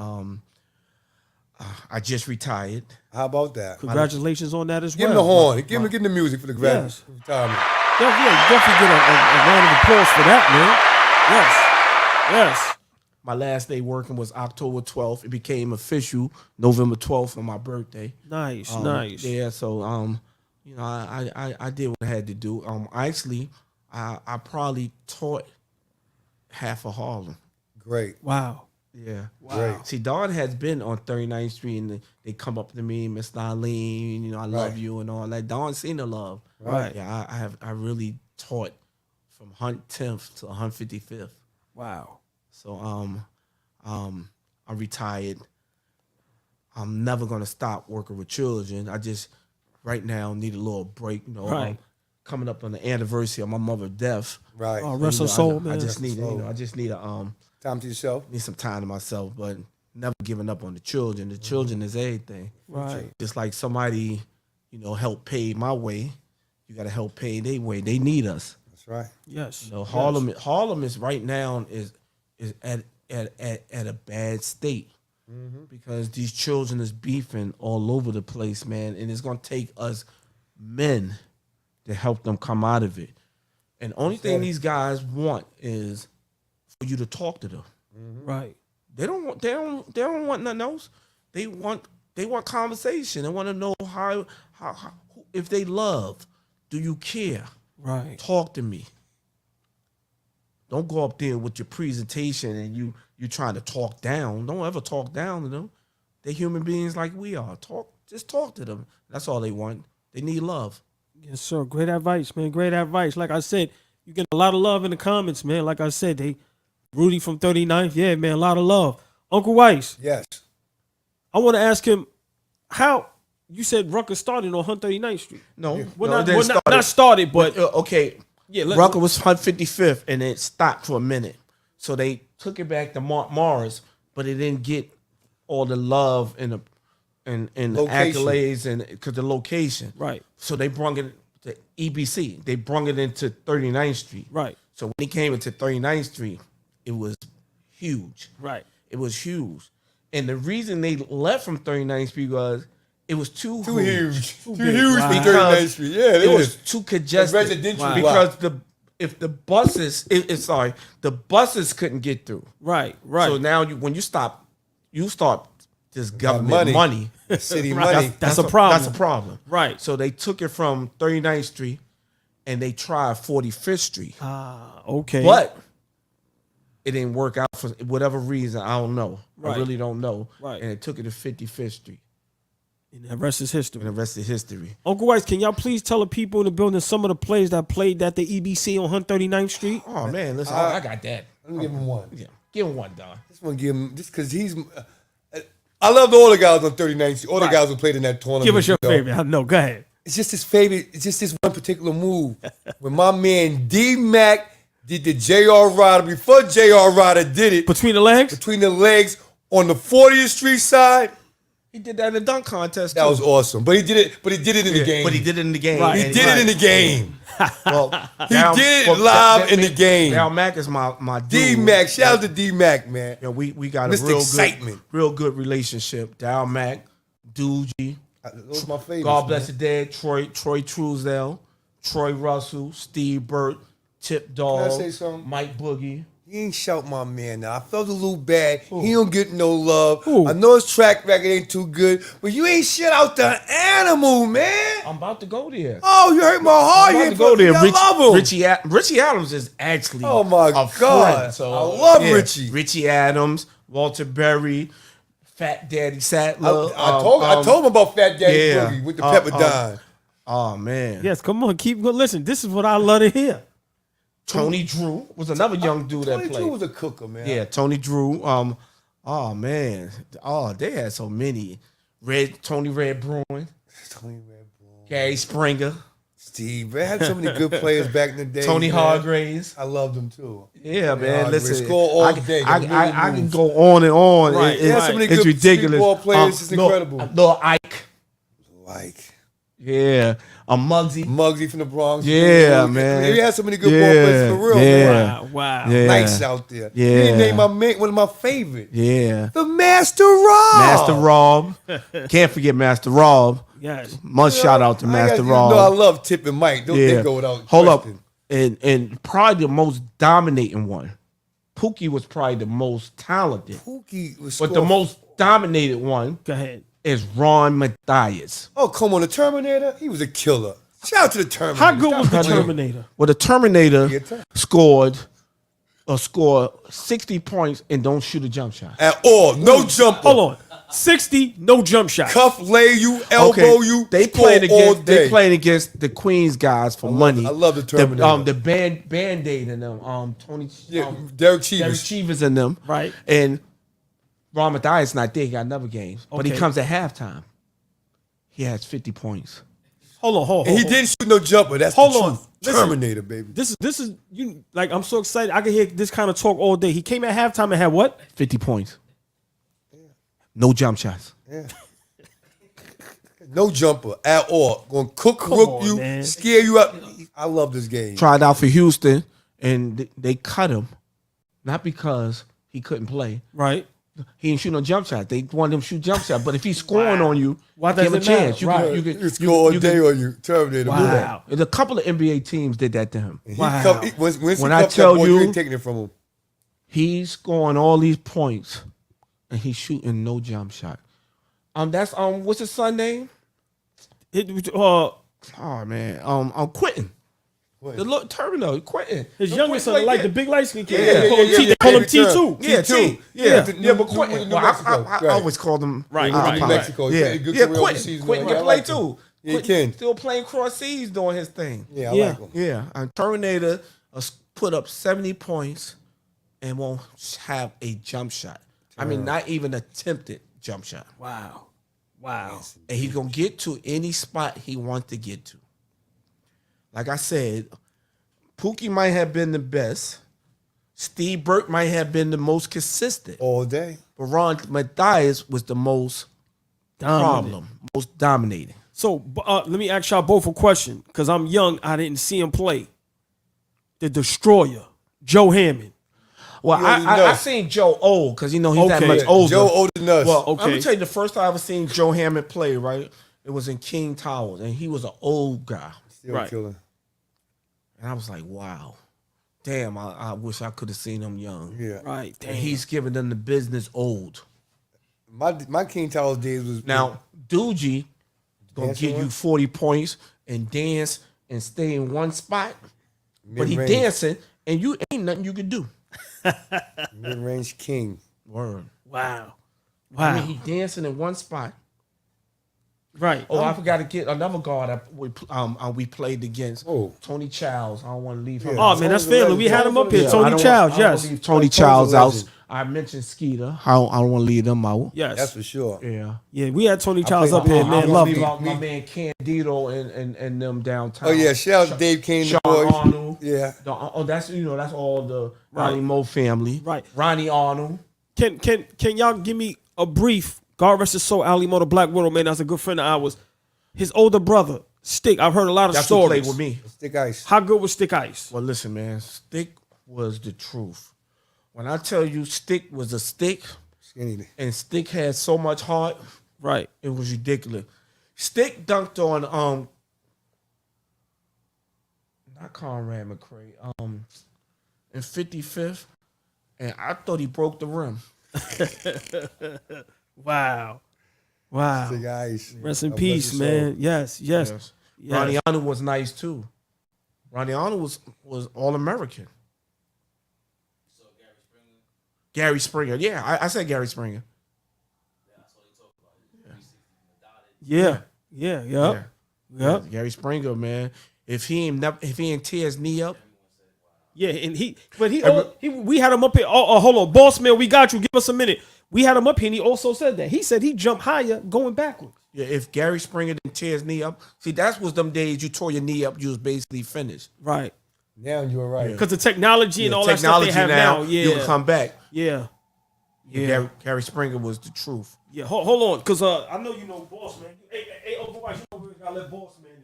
I just retired. How about that? Congratulations on that as Give well. him the horn. Give him the music for the Yes. retirement. Yeah, definitely get a round of applause for that, man. Yes. Yes. My last day working was October 12th. It became official November 12th on my birthday. Nice, nice. Yeah, so you know, I did what I had to do. I probably taught half of Harlem. Great. Wow. Yeah. Great. See, Dawn has been on 39th Street and they come up to me, Miss Darlene, you know, I love you and all that. Dawn seen the love. Right. Yeah, I really taught from 10th to 155th. Wow. So I retired. I'm never gonna stop working with children. I just right now need a little break. You know, Right. Coming up on the anniversary of my mother's death. Right. Oh, rest her soul, man. I just need a Time to yourself. need some time to myself, but never giving up on the children. The children is everything. Right. Just like somebody, you know, help pay my way, you gotta help pay their way. They need us. That's right. Yes. You know, Harlem is right now is at a bad state because these children is beefing all over the place, man, and it's gonna take us men to help them come out of it. And the only thing these guys want is for you to talk to them. Right. They don't want nothing else. They want conversation. They want to know how if they love, do you care? Right. Talk to me. Don't go up there with your presentation and you trying to talk down. Don't ever talk down to them. They're human beings like we are. Just talk to them. That's all they want. They need love. Yes, sir. Great advice, man. Great advice. Like I said, you get a lot of love in the comments, man. Like I said, Rudy from 39th. Yeah, man, a lot of love. Uncle Weiss, Yes. I want to ask him how you said Rucker started on 139th Street. No, Not started, but okay. yeah, Rucker was 155th and it stopped for a minute. So they took it back to Morris, but it didn't get all the love and the accolades and because the location. Right. So they brought it to EBC. They brought it into 39th Street. Right. So when he came into 39th Street, it was huge. Right. It was huge. And the reason they left from 39th Street was it was too huge. Too big. huge Wow. for 39th Street. Yeah, it was too congested. The residential because the buses couldn't get through. Right. Right. So now when you start just government money. City Right. money. That's a problem. That's a problem. Right. So they took it from 39th Street and they tried 45th Street. Okay. But it didn't work out for whatever reason. I don't know. Right. I really don't know. Right. And it took it to 55th Street. And the rest is history. And the rest is history. Uncle Weiss, can y'all please tell the people in the building some of the players that played at the EBC on 139th Street? Oh, man. Listen, I got that. Let me give him one. Yeah. Give him one, Don. Just want to give him just because he's. I loved all the guys on 39th Street. All the guys who played in that tournament. Give us your you know. favorite. I know. Go ahead. It's just his favorite. It's just this one particular move when my man D-Mac did the J.R. Ryder before J.R. Ryder did it Between the legs? between the legs on the 40th Street side. He did that in the dunk contest, That too. was awesome. But he did it. But he did it in the game. But he did it in the game. Right. He And did it in the game. Well, He did it live in the game. Down Mac is my dude. D-Mac. Shout out to D-Mac, man. You know, we got Mr. a Excitement. real good relationship. Down Mac, Doogie, Those are my favorites. God bless man. the dead, Troy Truesdell, Troy Russell, Steve Burt, Tip Can I Dog, say something? Mike Boogie. He ain't shout my man now. I felt a little bad. He don't get no love. Who? I know his track record ain't too good, but you ain't shit out the animal, man. I'm about to go there. Oh, you hurt my heart. I'm You about ain't to go there. I love him. Richie Adams is actually Oh, my a God. friend. So, I love Richie. Richie Adams, Walter Berry, Fat Daddy Sattler. I told him about Fat Daddy yeah. Boogie with the pepper dime. Oh man. Yes, come on. Keep going. Listen, this is what I love to hear. Tony Drew was another young dude that Tony played. Drew was a cooker, man. Yeah, Tony Drew. Oh man. Oh, they had so many. Tony Red Bruin, Tony Red Bull. Gary Springer, Steve. They had so many good players back in the day. Tony man. Hargraves. I loved them too. Yeah, man. Hargraves. Listen, Score all day. I Million can moves. go on and on. Right. Yeah, so many It's good ridiculous. street ball players. It's incredible. Little Ike. Like Yeah. Muggsy. Muggsy from the Bronx. Yeah, man. man. We had so many good ball players for real, Yeah. man. Wow. Yeah. Nice out there. Yeah. You didn't name my man, one of my favorites. Yeah. The Master Rob. Master Rob. Can't forget Master Rob. Yes. Much shout out to Master You Rob. know I love Tip and Mike. They go without Hold question. up. And probably the most dominating one. Pookie was probably the most talented, Pookie was but the most dominated one Go ahead. is Ron Mathias. Oh, come on, the Terminator. He was a killer. Shout out to the Terminator. How good was the Stop playing. Terminator? Well, the Terminator Yeah, Ter- scored 60 points and don't shoot a jump shot. At all, no jumper. Hold on. 60, no jump shot. Cuff, lay you, elbow you. They score playing all against day. they playing against the Queens guys for money. I love the Terminator. The Band-Aid and them. Tony. Yeah, Derek Derek Cheevers. Cheevers and them. Right. And Ron Mathias not there. He got another game. But he Okay. comes at halftime. He has 50 points. Hold on. And he didn't shoot no jumper. That's Hold the on. truth. Listen. Terminator, baby. This is you like I'm so excited. I can hear this kind of talk all day. He came at halftime and had what? 50 points. No jump shots. Yeah. No jumper at all. Going to cook, Come rook on, you, man. scare you up. I love this game. Tried out for Houston and they cut him. Not because he couldn't play. Right. He didn't shoot no jump shot. They wanted him to shoot jump shot. But if he's scoring on you, Why give him a does it matter? chance. You Right. can, you You can, score all you day can, on you. Terminator. Wow. Move that. And a couple of NBA teams did that to him. He Wow. come- he- once When he I cuffed tell that boy, you- you ain't taking it from him. He's scoring all these points, and he's shooting no jump shot. That's what's his son name? Oh man, Quentin. What? The little Terminator, Quentin. His The youngest Quentin son, like the yeah. big light skin kid. Yeah, They call him yeah, T. yeah, They call him yeah, T2. Yeah, T2. T. Yeah, Yeah, yeah, but New Quentin. Mexico. I Right. always called him Right, New right, Mexico. Yeah, He good yeah, career Quentin. overseas, Quentin man. can I play like him. too. Yeah, he Quentin can. still playing cross seas doing his thing. Yeah, I Yeah. like him. Yeah, and Terminator put up 70 points and won't have a jump shot. I mean, not even attempted jump shot. Wow. And he's going to get to any spot he wants to get to. Like I said, Pookie might have been the best. Steve Burke might have been the most consistent. All day. But Ron Mathias was the most problem, most dominating. So let me ask y'all both a question because I'm young. I didn't see him play. The Destroyer, Joe Hammond. Well, You already I know. seen Joe old because, you know, he's that Okay. much older. Joe older than us. Well, Okay. let me tell you, the first time I ever seen Joe Hammond play, right, it was in King Towers, and he was an old guy. Still right. killing. And I was like, wow. Damn, I wish I could have seen him young. Yeah. Right. Damn. And he's giving them the business old. My King Towers days was Now, Doogie gonna Dancing give you one? 40 points and dance and stay in one spot, but he mid-range- dancing and you ain't nothing you can do. mid-range king. Word. Wow. I mean, he dancing in one spot. Right. Oh, I forgot to get another guard we played against. Oh. Tony Childs. I don't want to leave him. Yeah. Oh man, that's Tony's a family. We legend. had him up here. Yeah, I Tony don't Childs. want- I don't Yes. wanna leave Tony Tony's a Childs out. legend. I mentioned Skeeter. I don't want to leave them out. Yes. That's for sure. Yeah. Yeah. We had Tony Childs played up here. my- Man, I loved leave it. out my man Candido and them downtown. Oh yeah, shout out Dave Kane, the Sean boys. Arnold. Yeah. That's that's all the Right. Ronnie Moe family. Right. Ronnie Arnold. Can y'all give me a brief? God rest his soul, Ali Mo, the Black Widow, man. That's a good friend of ours. His older brother, Stick. I've heard a lot of That's who stories. played with me. Stick ice. How good was Stick Ice? Well, listen, man. Stick was the truth. When I tell you Stick was a stick Skinny. and Stick had so much heart, Right. it was ridiculous. Stick dunked on not Conrad McCray, in 55th, and I thought he broke the rim. Wow. Wow. Stick ice. Rest in God bless peace, your soul. man. Yes. Yes. Yes. Ronnie Arnold was nice too. Ronnie Arnold was all American. Gary Springer. Yeah, I said Gary Springer. Yeah. Yeah. Yep. Yep. Gary Springer, man. If he ain't tear his knee up, Yeah, and we had him up here. Oh, hold on, boss man, we got you. Give us a minute. We had him up here, and he also said that. He said he jumped higher going backwards. yeah, if Gary Springer didn't tear his knee up, see, that was them days you tore your knee up, you was basically finished. Right. Now you're right. Because the technology and Yeah, all that stuff they have now. Yeah. you can come back. Yeah. Yeah. Gary Springer was the truth. Yeah. Hold on, because I know you know boss man. Hey, Uncle Wise, you know we gotta let boss man in.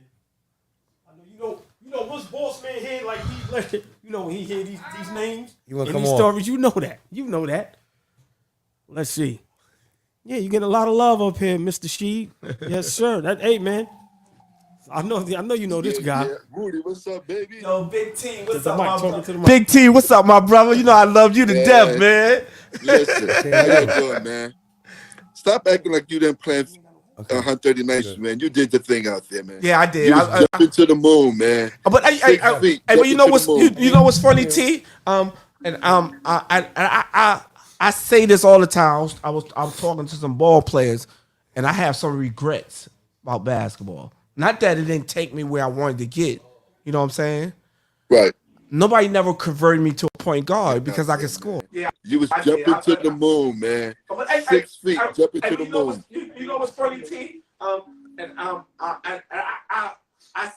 I know you know what's boss man here like these like you know when he hear these names You wanna and come these on. stories, you know that. You know that. Let's see. Yeah, you get a lot of love up here, Mr. Sheed. Yes, sir. Hey man. I know you know this guy. Yeah. Rudy, what's up, baby? Yo, Big T, what's The up, mic, my talking brother? to the mic. Big T, what's up, my brother? You know I love you to death, man. Listen, Same how here. you doing, man? Stop acting like you didn't plan Okay. 139th Street, man. You did the thing out there, man. Yeah, I did. You was jumping to the moon, man. But 6 feet, but you jumping know to what's the moon. you know what's funny, T? I say this all the time. I'm talking to some ball players, and I have some regrets about basketball. Not that it didn't take me where I wanted to get. You know what I'm saying? Right. Nobody never converted me to a point guard because I could score. Yeah, you was jumping to the moon, man. 6 feet, jumping to the moon. You know what's funny, T? I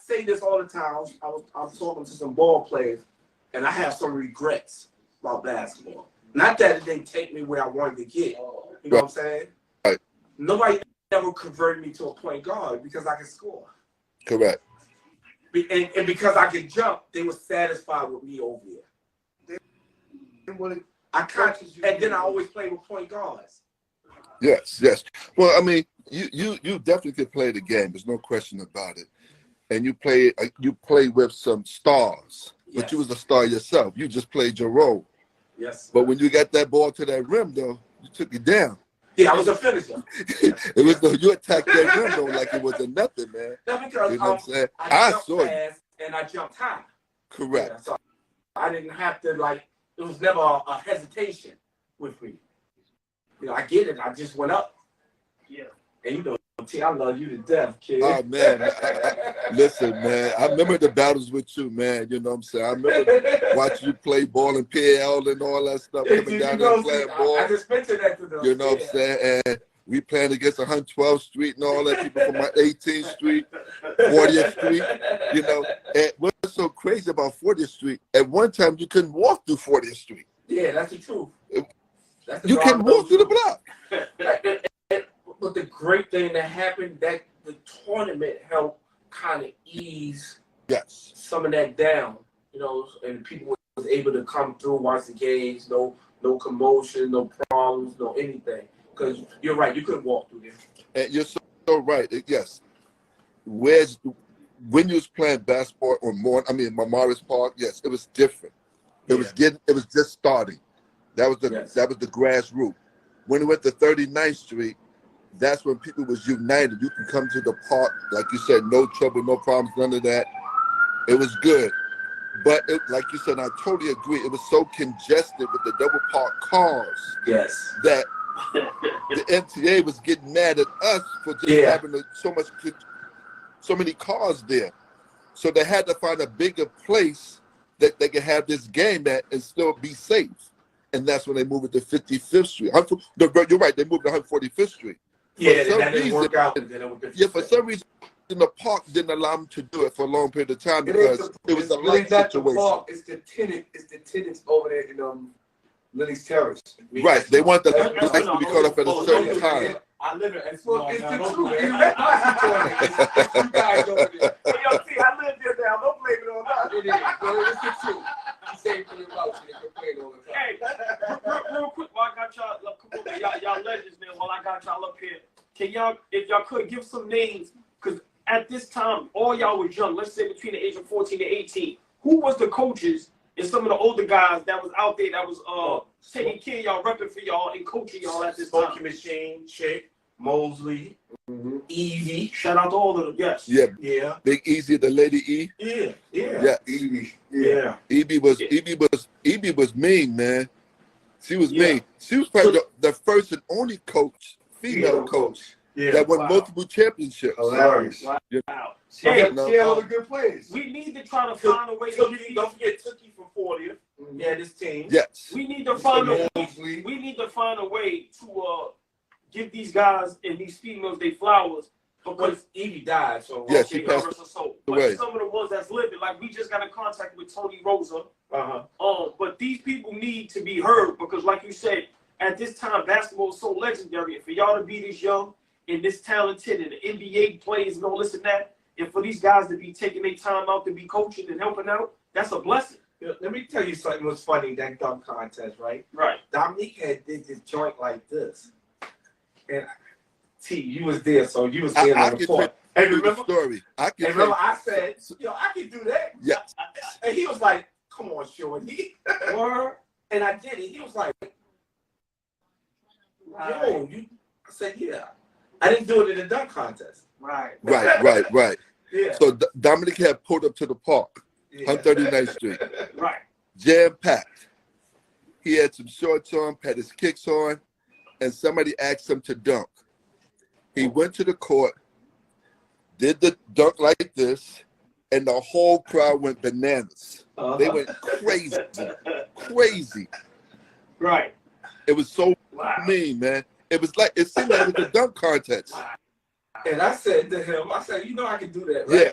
say this all the time. I'm talking to some ball players, and I have some regrets about basketball. Not that it didn't take me where I wanted to get. You know what I'm saying? Right. Nobody ever converted me to a point guard because I could score. Correct. And because I could jump, they were satisfied with me over there. And then I always play with point guards. Yes. Well, I mean, you definitely could play the game. There's no question about it. And you play with some stars, but Yes. you was a star yourself. You just played your role. Yes. But when you got that ball to that rim, though, you took it down. Yeah, I was a finisher. It was though you attacked that rim though like it wasn't nothing, man. That's because You know what I'm saying? I I saw jumped you. fast and I jumped high. Correct. Yeah, so I didn't have to it was never a hesitation with me. You know, I get it. I just went up. Yeah. And you know, T, I love you to death, kid. Oh man, listen, man. I remember the battles with you, man. You know what I'm saying? I remember watching you play ball and PL and all that stuff coming down there playing ball. I just mentioned that to them. You know what I'm saying? And we playing against 112th Street and all that people from 18th Street, 40th Street. You know, and what's so crazy about 40th Street? At one time, you couldn't walk through 40th Street. Yeah, that's the truth. You couldn't walk through the block. But the great thing that happened, that the tournament helped kind of ease some of that down, you know, and people was able to come through, watch the games, no commotion, no problems, no anything. Because you're right, you couldn't walk through there. And you're so right. Yes. When you was playing basketball on Morris Park, yes, it was different. It was just starting. That was the grassroots. When we went to 39th Street, that's when people was united. You can come to the park, like you said, no trouble, no problems, none of that. It was good. But like you said, I totally agree. It was so congested with the double park cars. Yes. That the MTA was getting mad at us for just having so many cars there. So they had to find a bigger place that they could have this game at and still be safe. And that's when they moved it to 55th Street. You're right, they moved to 145th Street. Yeah, that didn't work out. For some reason, the park didn't allow them to do it for a long period of time because it was a light situation. It's the tenants over there in Lily's Terrace. Right, they want the lights to be cut off at a certain time. I live in It's the truth. You guys over there. Yo, see, I live there now. Don't blame it on us. It is. It's the truth. You say it for your mouth. You complain all the time. Hey, real quick, while I got y'all, come on, man, y'all legends, man. While I got y'all up here, can y'all, if y'all could, give some names? Because at this time, all y'all was young. Let's say between the age of 14 to 18. Who was the coaches and some of the older guys that was out there that was taking care of y'all, repping for y'all, and coaching y'all at this time? Smokey Machine, Chick, Mosley, Evie. Shout out to all of them. Yes. Yeah. Big Easy, the Lady E. Yeah. Evie was mean, man. She was mean. She was probably the first and only female coach that won multiple championships. Hilarious. Wow. She had all the good players. We need to try to find a way to Don't forget Tookie from 40th. Yeah, this team. Yes. We need to find a way to give these guys and these females their flowers. Because Evie died, so she passed away. But some of the ones that's living, like we just got in contact with Tony Rosa. But these people need to be heard because, like you said, at this time basketball is so legendary. And for y'all to be this young and this talented and the NBA players and all this and that, and for these guys to be taking their time out to be coaching and helping out, that's a blessing. Let me tell you something was funny, that dunk contest, right? Right. Dominique did this joint like this. And T, you was there, so you was there on the court. through the remember, story. I can and remember I said, yo, I can do that. Yeah. And he was like, come on, Shorty. Word. And I did it. He was like, yo, you. I said, yeah. I didn't do it in the dunk contest. Right. Yeah. So Dominic had pulled up to the park on 39th Street. Right. Jam-packed. He had some shorts on, had his kicks on, and somebody asked him to dunk. He went to the court, did the dunk like this, and the whole crowd went bananas. They went crazy. Right. It was so mean, man. It was like, it seemed like it was a dunk contest. And I said to him, I said, you know I can do that, right?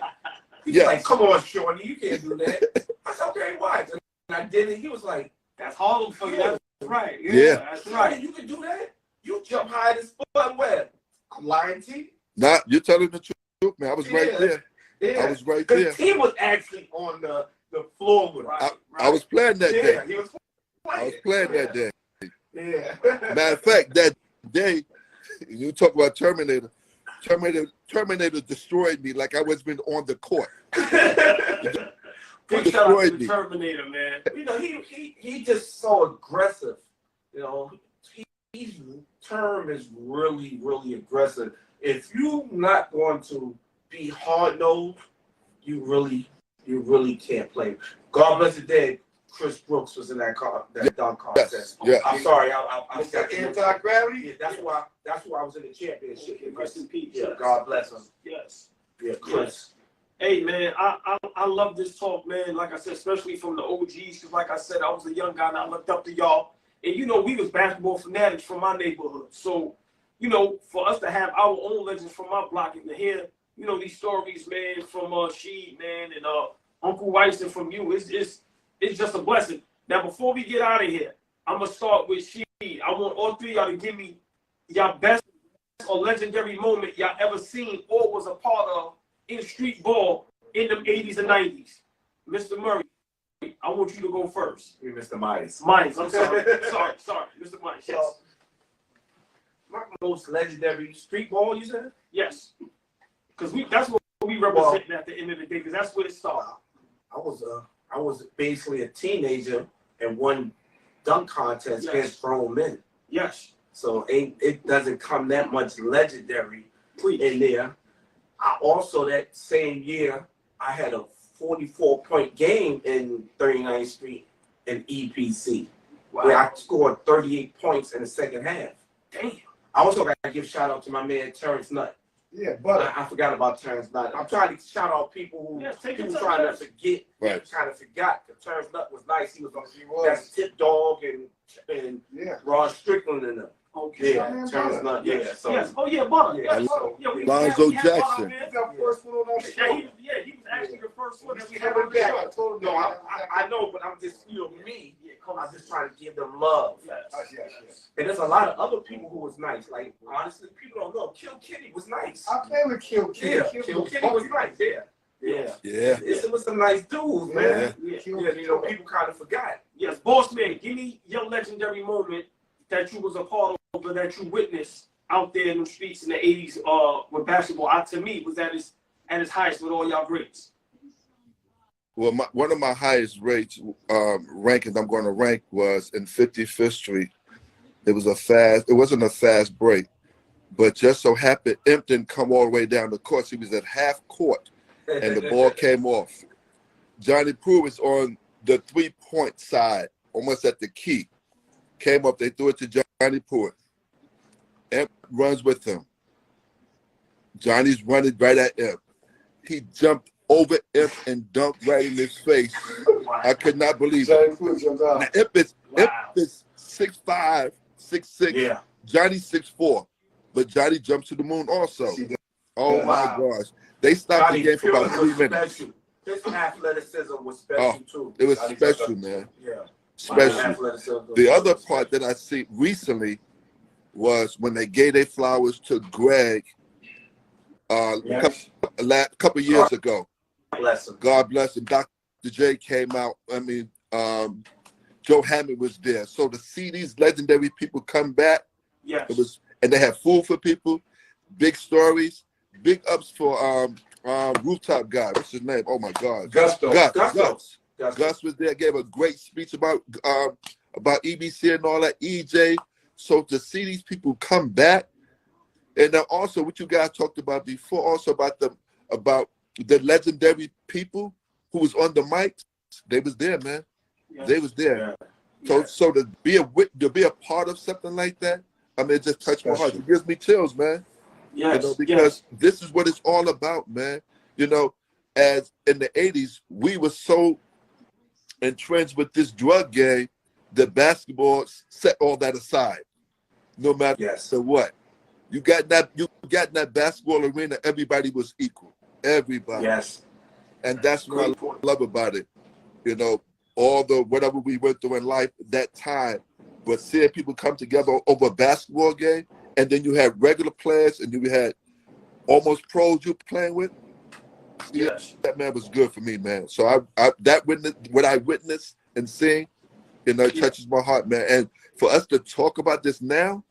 Yeah. He was like, come on, Shorty, you can't do that. I said, okay, why? And I did it. He was like, that's Harlem for you. That's right. Yeah. That's right. You can do that? You jump high as fuck. Where? I'm lying to you. Nah, you're telling the truth, man. I was right there. Yeah. I was right there. He was actually on the floor with us. I was playing that day. He was playing. I was playing that day. Yeah. Matter of fact, that day, you talk about Terminator. Terminator destroyed me like I was been on the court. Big shout out to the Terminator, man. You know, he just so aggressive. You know, his term is really, really aggressive. If you're not going to be hard nosed, you really can't play. God bless the dead. Chris Brooks was in that dunk contest. Yeah. I'm sorry, I got anti-gravity. Yeah, that's why I was in the championship. Rest in peace. Yeah, God bless him. Yes. Yeah, Chris. Hey man, I love this talk, man. Like I said, especially from the OGs, because like I said, I was a young guy and I looked up to y'all. And you know, we was basketball fanatics from my neighborhood. So, you know, for us to have our own legends from my block and to hear, you know, these stories, man, from Rashid, man, and Uncle Weiss and from you, it's just a blessing. Now, before we get out of here, I'm gonna start with Sheed. I want all three of y'all to give me y'all best or legendary moment y'all ever seen or was a part of in street ball in the 80s and 90s. Mr. Murray, I want you to go first. Mr. Myers. Myers, I'm sorry. sorry. Mr. Myers, yes. My most legendary street ball, you said? Yes. Because that's what we represent at the end of the day, because that's where it started. I was basically a teenager and won dunk contest against grown men. Yes. So it doesn't come that much legendary in there. I also, that same year, I had a 44-point game in 39th Street in EPC, where I scored 38 points in the second half. Damn. I also got to give shout out to my man Terrence Nutt. Yeah, but I forgot about Terrence Nutt. I'm trying to shout out people who trying to forget. Right. Kind of forgot. Terrence Nutt was nice. He was that Tip Dog and Rod Strickland and them. Okay. Yeah, Terrence Nutt. Yeah. So. Yes. Oh yeah, Butter. Yeah. Lonzo Jackson. He was actually the first one that we had ever back. I told him, no, I know, but I'm just, me. I'm just trying to give them love. yes. And there's a lot of other people who was nice. Like, honestly, people don't know. Kill Kitty was nice. I played with Kill Kitty. Yeah, Kill Kitty was nice. Yeah. It was some nice dudes, man. Yeah. You know, people kind of forgot. Yes, boss man, give me your legendary moment that you was a part of or that you witnessed out there in the streets in the 80s with basketball. To me, was at its highest with all y'all greats. Well, one of my highest rates rankings I'm going to rank was in 55th Street. It wasn't a fast break, but just so happened Imp didn't come all the way down the court. He was at half court, and the ball came off. Johnny Prue was on the 3-point side, almost at the key. Came up, they threw it to Johnny Pruitt. Imp runs with him. Johnny's running right at Imp. He jumped over Imp and dunked right in his face. I could not believe it. Now, Imp is 6'5", 6'6". Yeah. Johnny's 6'4", but Johnny jumps to the moon also. Oh my gosh. They stopped Johnny the game for about 3 minutes. Special. His athleticism was special too. It was special, man. Yeah. Special. The other part that I see recently was when they gave their flowers to Greg a couple years ago. Bless him. God bless him. Dr. J came out. I mean, Joe Hammond was there. So to see these legendary people come back, yes. and they had food for people, big stories. big ups for rooftop guy. What's his name? Oh my God, Gus was there. Gave a great speech about EBC and all that. EJ. So to see these people come back, and then also what you guys talked about before, also about the legendary people who was on the mics. They was there, man. Yes. They was there. Yeah. So to be a part of something like that, I mean, it just touched my heart. It gives me chills, man. Yes. You know, because this is what it's all about, man. You know, as in the 80s, we were so entrenched with this drug gang that basketball set all that aside. No matter what. You got in that basketball arena, everybody was equal. Everybody. Yes. And that's what I love about it. You know, all the whatever we went through in life that time, but seeing people come together over a basketball game, and then you had regular players, and then you had almost pros you're playing with. Yes, that man was good for me, man. So what I witnessed and seen, you know, it touches my heart, man. And for us to talk about this now,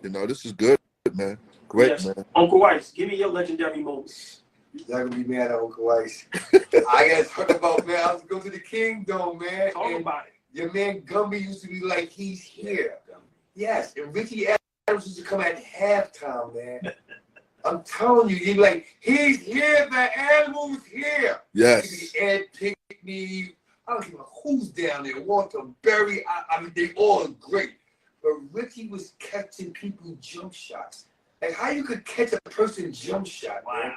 you know, this is good, man. Great, man. Uncle Weiss, give me your legendary moments. Y'all gonna be mad at Uncle Weiss. I gotta talk about, man. I was going to the Kingdom, man. Talk about it. Your man Gumby used to be like, he's here. Yes, and Ricky Adams used to come at halftime, man. I'm telling you, he's like, he's here, the animal's here. Yes. Ed Pinkney, I don't know who's down there, Walter Berry, I mean, they all are great. But Ricky was catching people jump shots. Like, how you could catch a person jump shot, man?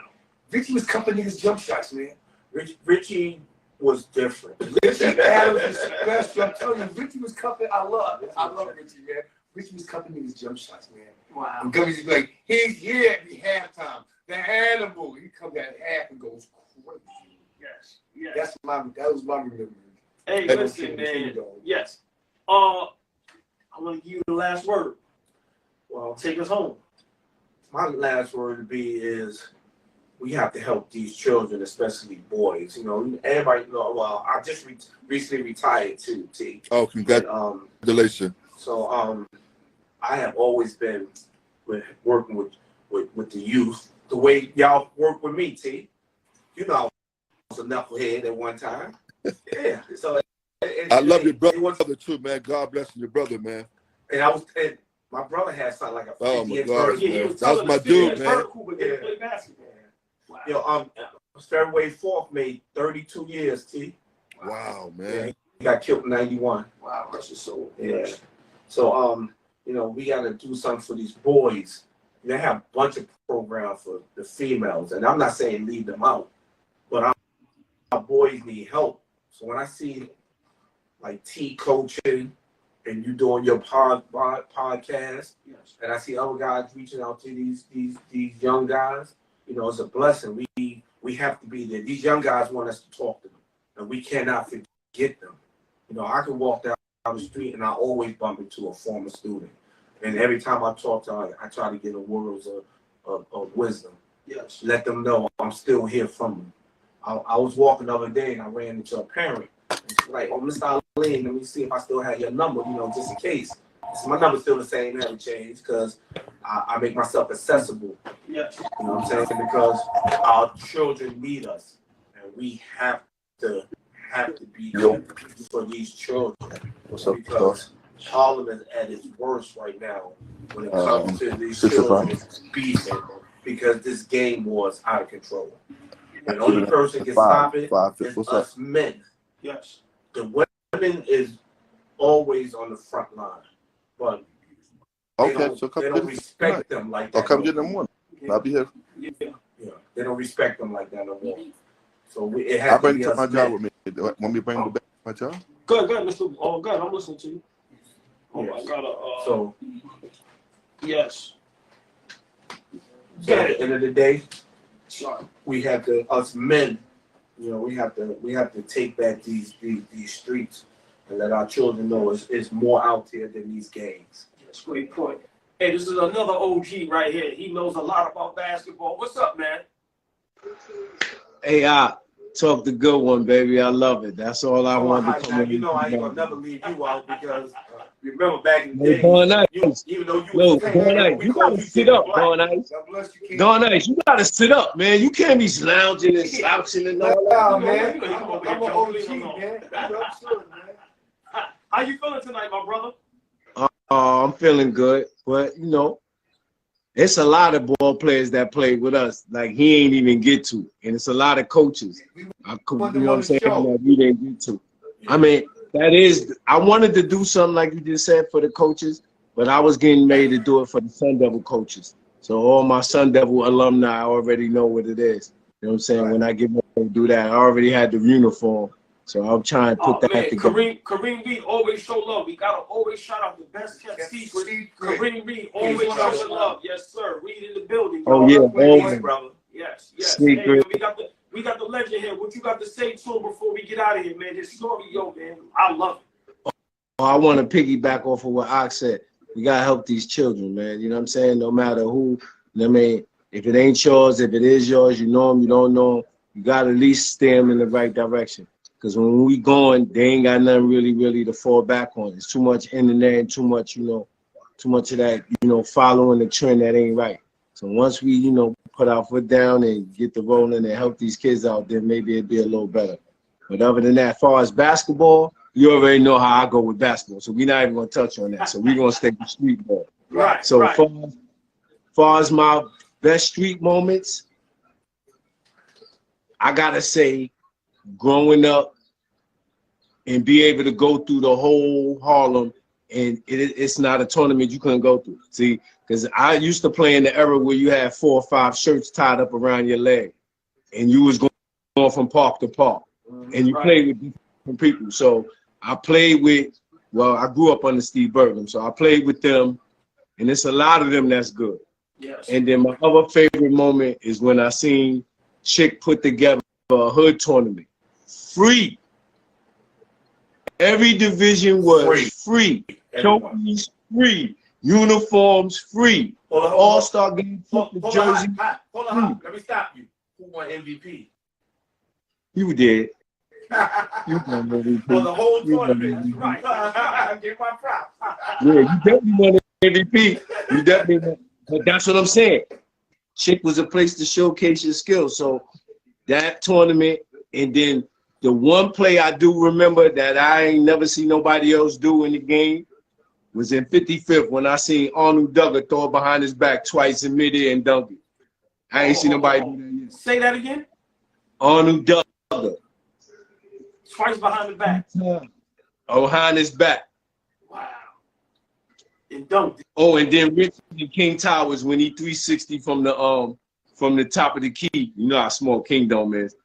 Ricky was cupping niggas jump shots, man. Richie was different. Ricky Adams was special. I'm telling you, Ricky was cupping. I love Richie, man. Ricky was cupping niggas jump shots, man. Wow. And Gummy's like, he's here at the halftime. The animal. He comes at half and goes crazy. Yes. That was my remembrance. Hey, listen, man. Yes. I'm gonna give you the last word. Well, take us home. My last word to be is we have to help these children, especially boys. You know, everybody know. Well, I just recently retired too, T. Oh, congratulations. So I have always been working with the youth the way y'all work with me, T. You know, I was a knucklehead at one time. Yeah. So I love your brother too, man. God bless your brother, man. And my brother had something like a 50th birthday. That was my dude, man. Wow. Yo, February 4th made 32 years, T. Wow, man. Yeah, he got killed in 91. Wow, that's just so. Yeah. So, you know, we got to do something for these boys. They have a bunch of programs for the females, and I'm not saying leave them out, but our boys need help. So when I see like T coaching and you doing your podcast, and I see other guys reaching out to these young guys, you know, it's a blessing. We have to be there. These young guys want us to talk to them, and we cannot forget them. You know, I can walk down the street and I always bump into a former student, and every time I talk to her, I try to get a words of wisdom. Yes. Let them know I'm still here from them. I was walking the other day and I ran into a parent. And she's like, "Oh, Mr. Arlene, let me see if I still have your number, you know, just in case." So my number's still the same, haven't changed, because I make myself accessible. Yes. You know what I'm saying? Because our children need us, and we have to be there for these children. What's up, because Harlem is at its worst right now when it comes to these children beefing, because this game war is out of control. And the only person can stop it is us men. Yes. The women is always on the front line, but they don't respect them like that. I'll come get them one. I'll be here. Yeah, they don't respect them like that no more. So it has to be us my men. job with me. Want me to bring them back my job? Good, Mr. Oh, good. I'm listening to you. Oh, Yes. I gotta. So Yes. at the end of the day, Sorry. we have to, us men, you know, we have to take back these streets and let our children know it's more out here than these gangs. That's a great point. Hey, this is another OG right here. He knows a lot about basketball. What's up, man? Hey, Talk the good one, baby. I love it. That's all I wanted to come Now, in. you know I ain't gonna never leave you out because remember back in the Hey, day, Don Ice. even though you Yo, was Don Ice, we you called gotta you sit Jimmy up, Black. Don Ice. God bless you, King. Don Ice, you gotta sit up, man. You can't be lounging and slouching and all that. Nah, You know, man. you know, you come over I'm here, an Joe, OG, leave him alone. man. I'm sure, man. How you feeling tonight, my brother? I'm feeling good, but you know, it's a lot of ball players that played with us. Like he ain't even get to, and it's a lot of coaches. You know what I'm saying? That we didn't get to. I mean, that is. I wanted to do something like you just said for the coaches, but I was getting ready to do it for the Sun Devil coaches. So all my Sun Devil alumni already know what it is. You know what I'm saying? Right. When I get ready to do that, I already had the uniform, so I'm trying to put that together. Kareem Reed always show love. We gotta always shout out the best kept secret. Kareem Reed always show love. Yes, sir. Reed in the building. Oh yeah, always, brother. Yes. Secret. Hey, we got the legend here. What you got to say to him before we get out of here, man? His story, man. I love it. I want to piggyback off of what Ox said. We gotta help these children, man. You know what I'm saying? No matter who. I mean, if it ain't yours, if it is yours, you know them, you don't know them. You gotta at least steer them in the right direction. Because when we going, they ain't got nothing really to fall back on. It's too much internet and too much, too much of that, following the trend that ain't right. So once we, put our foot down and get the rolling and help these kids out, then maybe it'd be a little better. But other than that, as far as basketball, you already know how I go with basketball. So we're not even gonna touch on that. So we're gonna stay with street ball. Right. So right. far as my best street moments, I gotta say, growing up and be able to go through the whole Harlem, and it's not a tournament you couldn't go through. See, because I used to play in the era where you had 4 or 5 shirts tied up around your leg, and you was going from park to park, and you played with different people. So I played with, I grew up under Steve Bergman, so I played with them, and it's a lot of them that's good. Yes. And then my other favorite moment is when I seen Chick put together a hood tournament, free. Every division was free. Trophies free. Uniforms free. All-Star game, the jersey. Hold on. Let me stop you. Who won MVP? You did. You won MVP. For the whole tournament. That's right. Give my props. Yeah, you definitely won MVP. You definitely won. But that's what I'm saying. Chick was a place to showcase your skills. So that tournament, and then the one play I do remember that I ain't never seen nobody else do in the game was in 55th when I seen Arnold Duggar throw it behind his back twice in midair and dunk it. I ain't seen nobody do that yet. Say that again. Arnold Duggar. Twice behind the back. Behind his back. Wow. And dunked it. Oh, and then Richard and King Towers when he 360 from the top of the key. You know how small Kingdom is.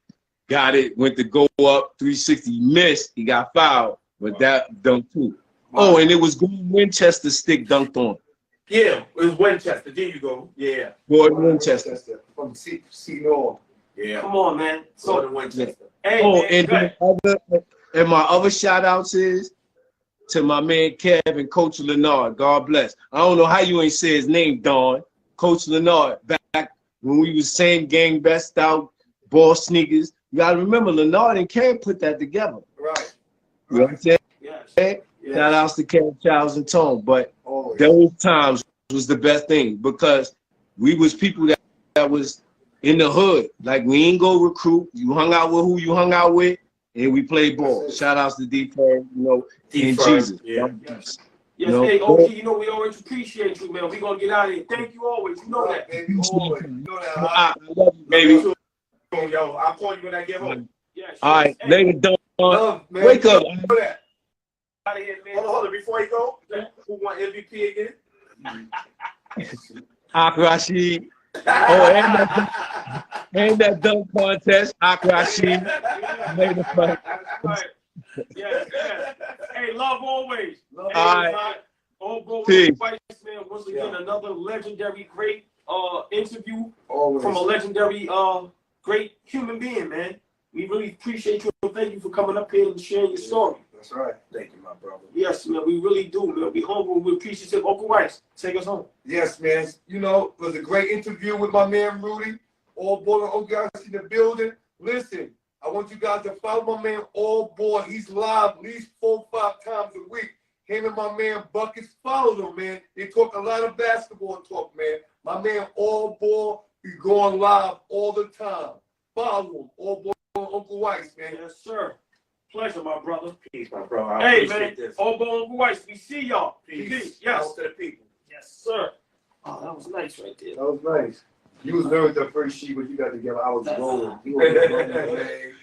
Got it, went to go up 360, missed, he got fouled, but that dunked too. Wow. Oh, and it was Gordon Winchester stick dunked on. Yeah, it was Winchester. There you go. Yeah. Gordon Winchester. From C-North. Yeah. Come on, man. Gordon Winchester. Hey, and my other shout outs is to my man Kev and Coach Leonard. God bless. I don't know how you ain't say his name, Don. Coach Leonard, back when we was same gang, best out, ball sneakers. You gotta remember, Leonard and Kev put that together. Right. You know what I'm saying? Yes. Shout outs to Kev, Charles, and Tone. But those times was the best thing because we was people that was in the hood. Like we ain't go recruit. You hung out with who you hung out with, and we played ball. Shout outs to D-Fur, and Jesus. Yeah. Yes, hey, OG, we always appreciate you, man. We gonna get out of here. Thank you always. You know that. Baby, always. You know that. I love you, baby. Yo, I'll call you when I get home. Yes. All right, hey. later, Don. Love, man. Wake up. You know that. Out of here, man. Hold on. Before you go, who won MVP again? Rashid. And that dunk contest, Rashid. Made the fun. Yes. Hey, love always. All right. All bro, Peace. man. Once again, another legendary, great interview Always. from a legendary, great human being, man. We really appreciate you and thank you for coming up here and sharing your story. That's right. Thank you, my brother. Yes, man, we really do, man. We humble, we appreciative. Uncle Rice, take us home. Yes, man. It was a great interview with my man Rudy. All boy and OG in the building. Listen, I want you guys to follow my man All Boy. He's live at least 4 or 5 times a week. Him and my man Buckets, follow them, man. They talk a lot of basketball talk, man. My man All Boy, he going live all the time. Follow him, All Boy Uncle Weiss, man. Yes, sir. Pleasure, my brother. Peace, my bro. I Hey, appreciate man. this. All Bo Uncle Weiss, we see y'all. Peace. Yes. Out to the people. Yes, sir. Oh, that was nice right there. That was nice. You was nervous at first, she, but you got together. I was rolling. You was rolling, man.